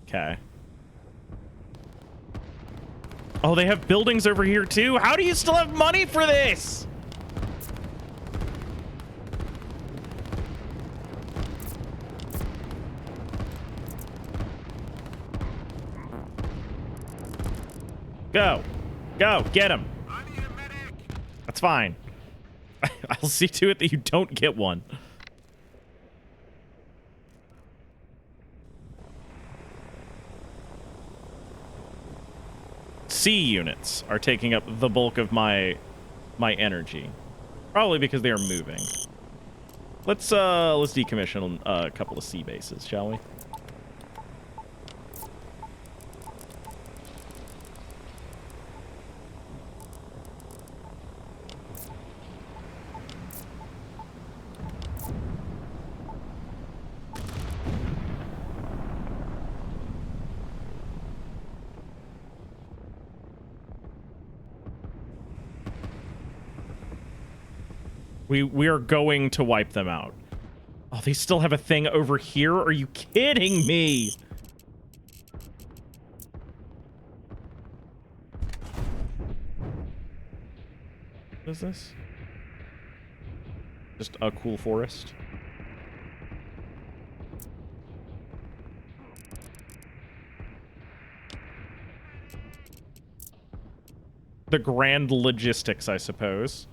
Okay. Oh, they have buildings over here too? How do you still have money for this? Go. Go. Get him. That's fine. I'll see to it that you don't get one. C units are taking up the bulk of my energy. Probably because they are moving. Let's decommission a couple of C bases, shall we? We are going to wipe them out. Oh, they still have a thing over here? Are you kidding me? What is this? Just a cool forest? The grand logistics, I suppose.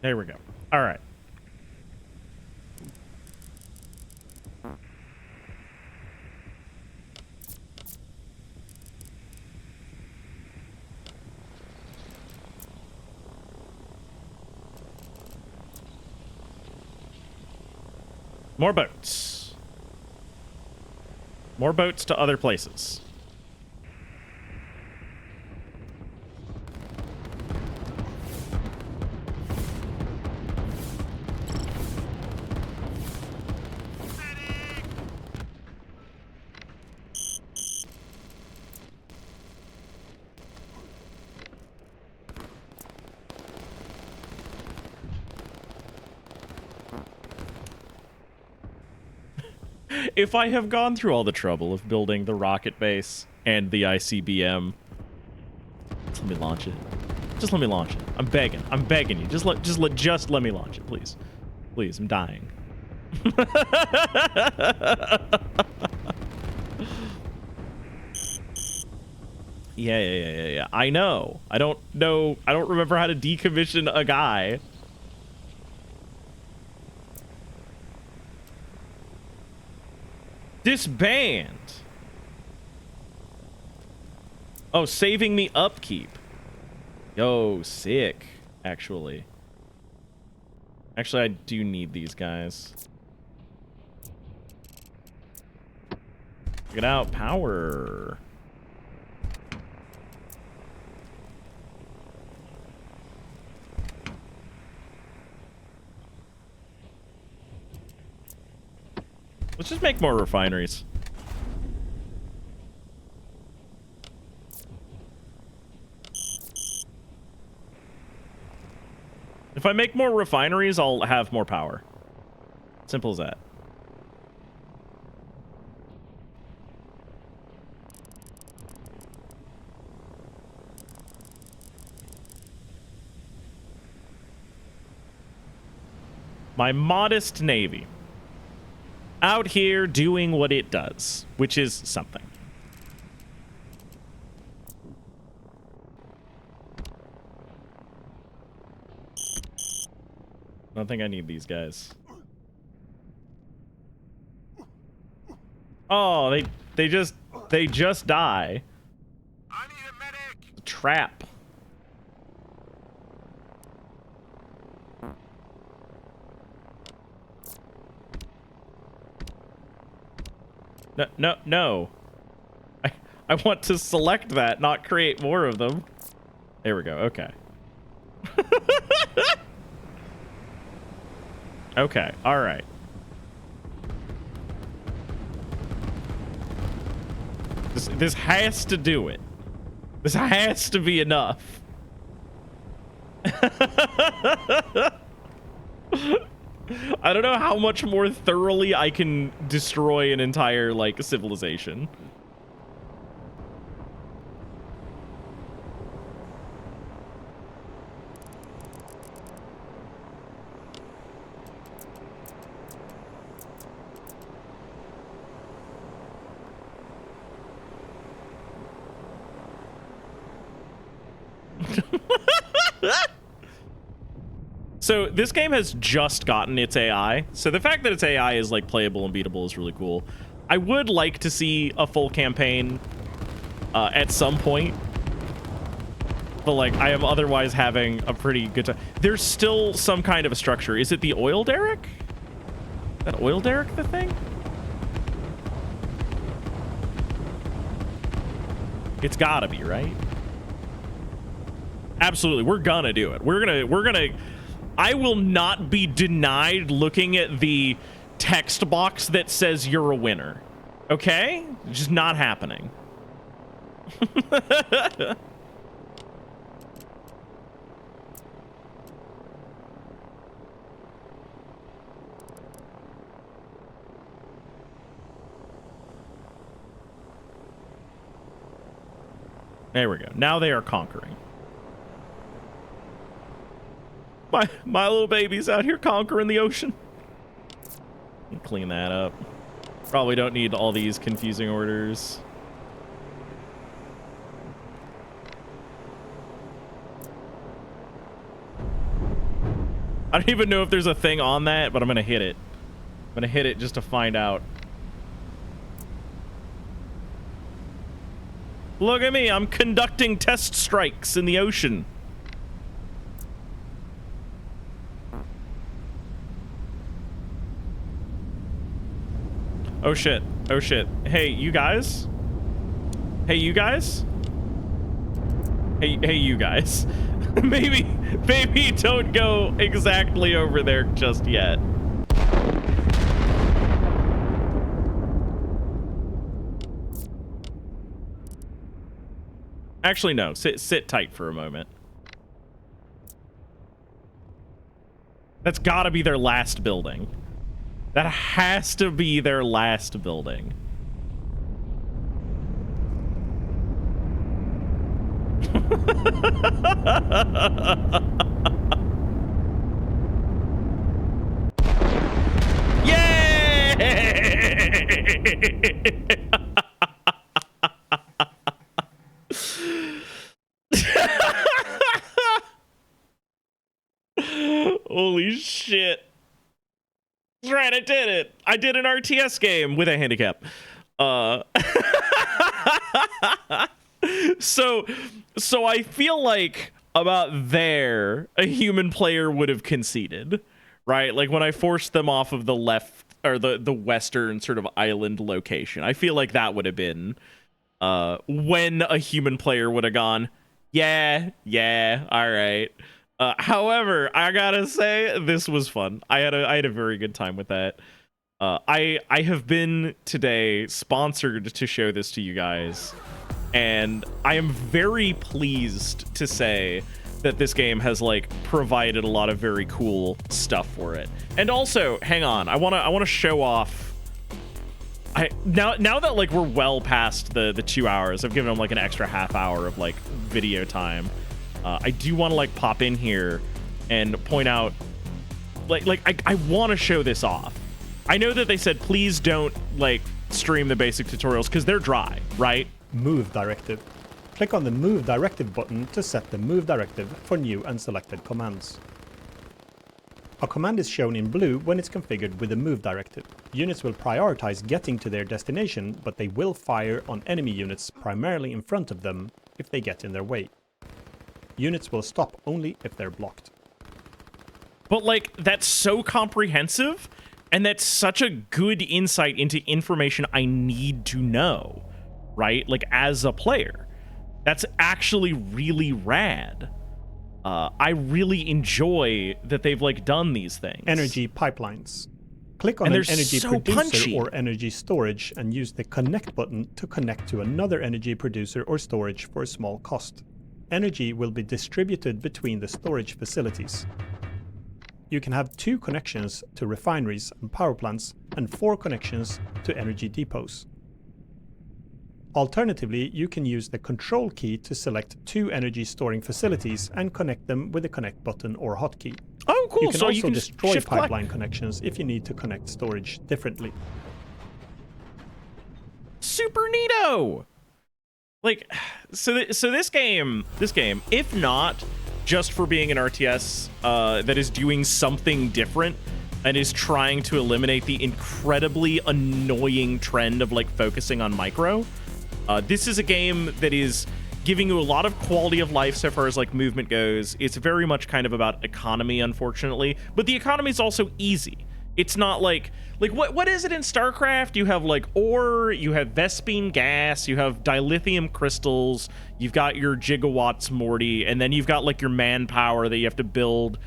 There we go. All right. More boats. More boats to other places. If I have gone through all the trouble of building the rocket base and the ICBM, just let me launch it. Just let me launch it. I'm begging. I'm begging you. Just let me launch it, please. Please, I'm dying. Yeah. I know. I don't remember how to decommission a guy. Disband. Oh, saving me upkeep. Yo, sick, actually. Actually, I do need these guys. Get out, power. Let's just make more refineries. If I make more refineries, I'll have more power. Simple as that. My modest navy. Out here doing what it does, which is something. I don't think I need these guys. Oh, they just die. I need a medic. Trap. No. I want to select that, not create more of them. There we go. Okay. Okay. All right. This has to do it. This has to be enough. I don't know how much more thoroughly I can destroy an entire, like, civilization. So this game has just gotten its AI. So the fact that its AI is like playable and beatable is really cool. I would like to see a full campaign at some point. But like I am otherwise having a pretty good time. There's still some kind of a structure. Is it the oil derrick? Is that oil derrick the thing? It's gotta be, right? Absolutely. We're gonna do it. We're gonna I will not be denied looking at the text box that says you're a winner. Okay? Just not happening. There we go. Now they are conquering. My little baby's out here conquering the ocean. Clean that up. Probably don't need all these confusing orders. I don't even know if there's a thing on that, but I'm gonna hit it. I'm gonna hit it just to find out. Look at me, I'm conducting test strikes in the ocean. Oh shit. Oh shit. Hey, you guys? Hey, you guys? Hey, you guys. maybe don't go exactly over there just yet. Actually, no. Sit tight for a moment. That's gotta be their last building. That has to be their last building. Holy shit. That's right, I did it. I did an RTS game with a handicap. So I feel like about there, a human player would have conceded, right? Like when I forced them off of the left or the western sort of island location, I feel like that would have been when a human player would have gone, yeah, all right. However, I gotta say this was fun. I had a very good time with that. I have been today sponsored to show this to you guys, and I am very pleased to say that this game has like provided a lot of very cool stuff for it. And also, hang on, I wanna show off. Now that like we're well past the 2 hours, I've given them like an extra half hour of like video time. I do want to like pop in here and point out I want to show this off. I know that they said please don't like stream the basic tutorials because they're dry, right? Move directive. Click on the Move Directive button to set the Move Directive for new and selected commands. A command is shown in blue when it's configured with the Move Directive. Units will prioritize getting to their destination, but they will fire on enemy units primarily in front of them if they get in their way. Units will stop only if they're blocked. But like, that's so comprehensive, and that's such a good insight into information I need to know, right? Like, as a player. That's actually really rad. I really enjoy that they've like done these things. Energy pipelines. Click on an energy producer or energy storage and use the connect button to connect to another energy producer or storage for a small cost. Energy will be distributed between the storage facilities. You can have 2 connections to refineries and power plants and 4 connections to energy depots. Alternatively, you can use the control key to select 2 energy storing facilities and connect them with the connect button or hotkey. Oh, cool. You can so also you can destroy pipeline connections if you need to connect storage differently. Super neato. Like, so this game, if not just for being an RTS that is doing something different and is trying to eliminate the incredibly annoying trend of like focusing on micro, this is a game that is giving you a lot of quality of life so far as like movement goes. It's very much kind of about economy, unfortunately, but the economy is also easy. It's not like what is it in StarCraft? You have like ore, you have Vespene gas, you have dilithium crystals, you've got your gigawatts Morty, and then you've got like your manpower that you have to build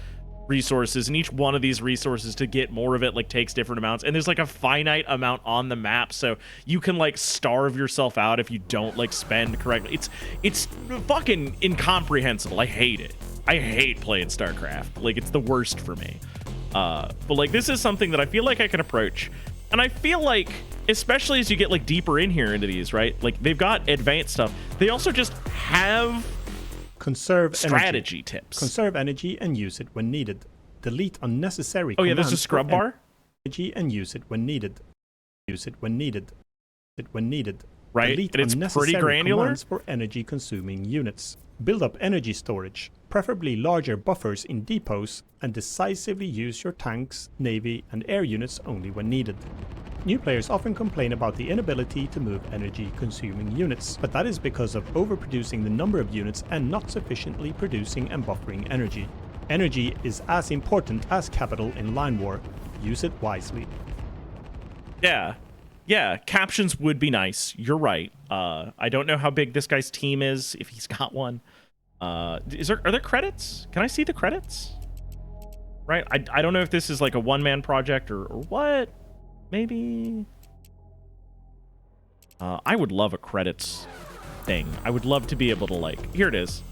resources, and each one of these resources to get more of it like takes different amounts, and there's like a finite amount on the map, so you can like starve yourself out if you don't like spend correctly. It's fucking incomprehensible. I hate it. I hate playing StarCraft. Like, it's the worst for me. But like, this is something that I feel like I can approach, and I feel like, especially as you get like deeper in here into these, right, like they've got advanced stuff, they also just have conserve strategy energy. tips. Conserve energy and use it when needed. Delete unnecessary Oh yeah, there's a scrub bar. Energy and use it when needed. Use it when needed. It when needed. Right, Delete and it's pretty granular. commands for energy consuming units. Build up energy storage, preferably larger buffers in depots, and decisively use your tanks, navy, and air units only when needed. New players often complain about the inability to move energy-consuming units, but that is because of overproducing the number of units and not sufficiently producing and buffering energy. Energy is as important as capital in line war. Use it wisely. Yeah, captions would be nice. You're right. I don't know how big this guy's team is, if he's got one. Are there credits? Can I see the credits? Right, I don't know if this is like a one-man project or what. Maybe. I would love a credits thing. I would love to be able to like, here it is.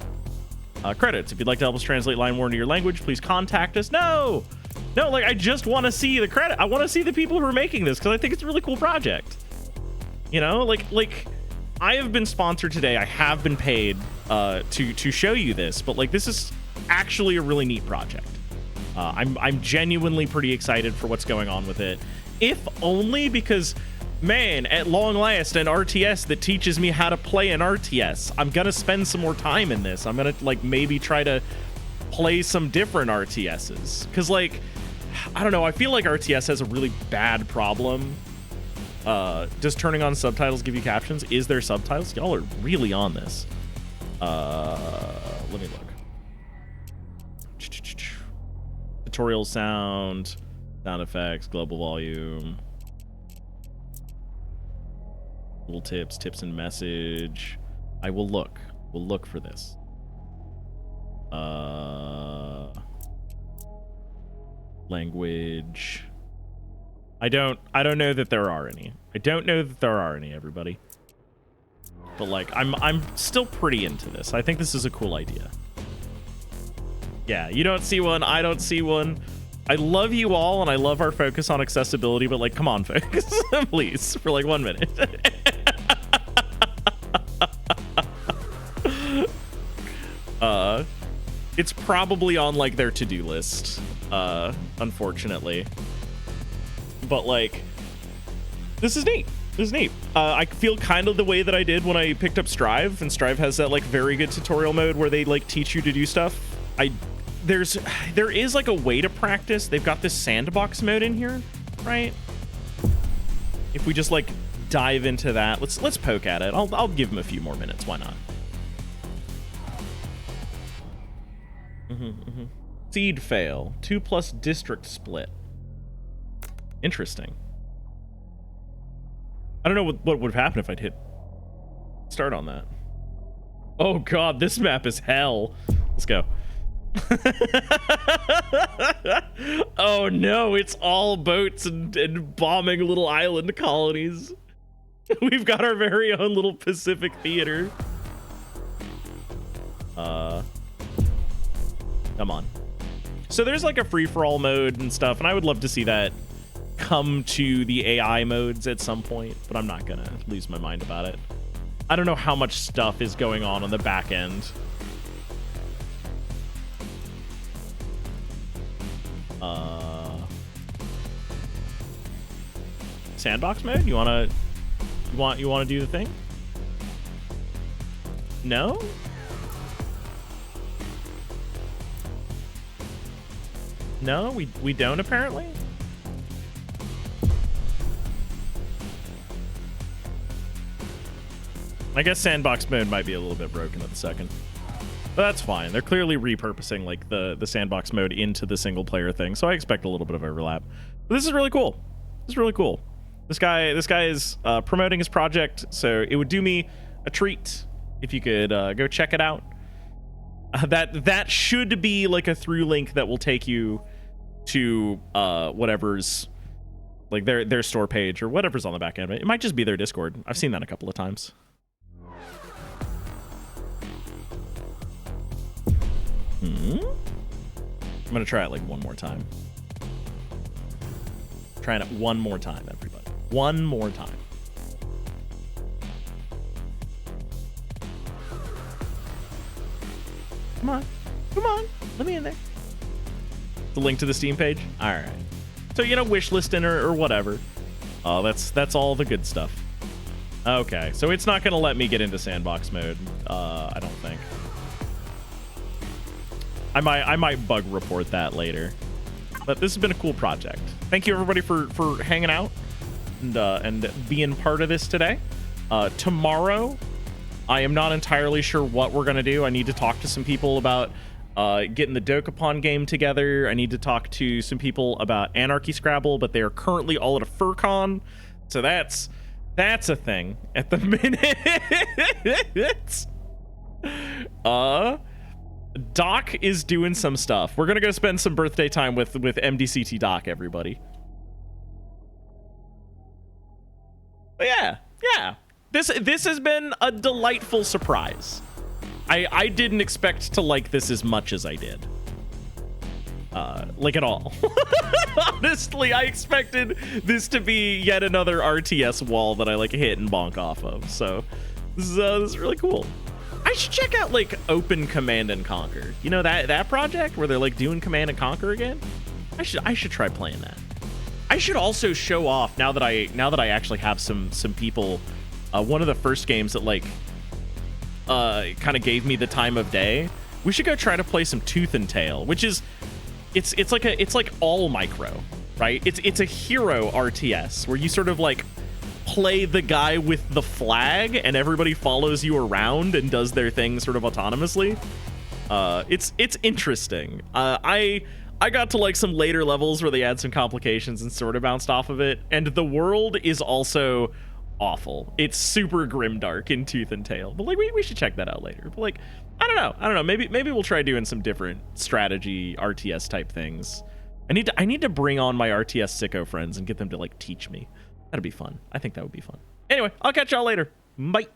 Credits. If you'd like to help us translate line war into your language, please contact us. No, like I just want to see the credit. I want to see the people who are making this because I think it's a really cool project. You know, like I have been sponsored today. I have been paid to show you this, but like this is actually a really neat project. I'm genuinely pretty excited for what's going on with it. If only because, man, at long last, an RTS that teaches me how to play an RTS. I'm gonna spend some more time in this. I'm gonna like maybe try to play some different RTSs, because like, I don't know, I feel like RTS has a really bad problem. Does turning on subtitles give you captions? Is there subtitles? Y'all are really on this. Let me look. Tutorial sound effects, global volume, little tips and message. I will look. We'll look for this. Language. I don't know that there are any. Everybody. But like I'm still pretty into this. I think this is a cool idea. Yeah, you don't see one, I don't see one. I love you all and I love our focus on accessibility, but like, come on, folks, please, for like 1 minute. It's probably on like their to-do list. unfortunately. But like, this is neat. This is neat. I feel kind of the way that I did when I picked up Strive, and Strive has that like very good tutorial mode where they like teach you to do stuff. There is like a way to practice. They've got this sandbox mode in here, right? If we just like dive into that, let's poke at it. I'll give him a few more minutes. Why not? Seed fail. 2+ district split. Interesting. I don't know what would happen if I'd hit start on that. Oh god, this map is hell. Let's go. Oh no, it's all boats and bombing little island colonies. We've got our very own little Pacific theater. Come on. So there's like a free-for-all mode and stuff, and I would love to see that come to the AI modes at some point, but I'm not gonna lose my mind about it. I don't know how much stuff is going on the back end. Sandbox mode? You want to do the thing? No? No, we don't apparently. I guess sandbox mode might be a little bit broken at the second, but that's fine. They're clearly repurposing like the sandbox mode into the single player thing, so I expect a little bit of overlap. But this is really cool. This is really cool. This guy is promoting his project, so it would do me a treat if you could go check it out. That should be like a through link that will take you to whatever's like their store page or whatever's on the back end. It might just be their Discord. I've seen that a couple of times. I'm gonna try it like one more time. Trying it one more time, everybody. One more time. Come on. Come on. Let me in there. The link to the Steam page? Alright. So, you know, wish listing or whatever. Oh, that's all the good stuff. Okay, so it's not gonna let me get into sandbox mode, I don't think. I might bug report that later. But this has been a cool project. Thank you everybody for hanging out and being part of this today. Tomorrow, I am not entirely sure what we're gonna do. I need to talk to some people about getting the Dokapon game together. I need to talk to some people about Anarchy Scrabble, but they are currently all at a FurCon, so that's a thing at the minute. Doc is doing some stuff. We're gonna go spend some birthday time with MDCT Doc, everybody. But yeah. This has been a delightful surprise. I didn't expect to like this as much as I did. Like at all. Honestly, I expected this to be yet another RTS wall that I like hit and bonk off of. So this is really cool. I should check out like Open Command and Conquer. You know that project where they're like doing Command and Conquer again? I should try playing that. I should also show off now that I actually have some people. One of the first games that like kind of gave me the time of day. We should go try to play some Tooth and Tail, which is it's like all micro, right? It's a hero RTS where you sort of like play the guy with the flag and everybody follows you around and does their thing sort of autonomously. It's interesting. I got to like some later levels where they had some complications and sort of bounced off of it, and the world is also awful. It's super grimdark in Tooth and Tail, but like we should check that out later. But like I don't know, maybe we'll try doing some different strategy RTS type things. I need to bring on my RTS sicko friends and get them to like teach me. That'd be fun. I think that would be fun. Anyway, I'll catch y'all later. Bye.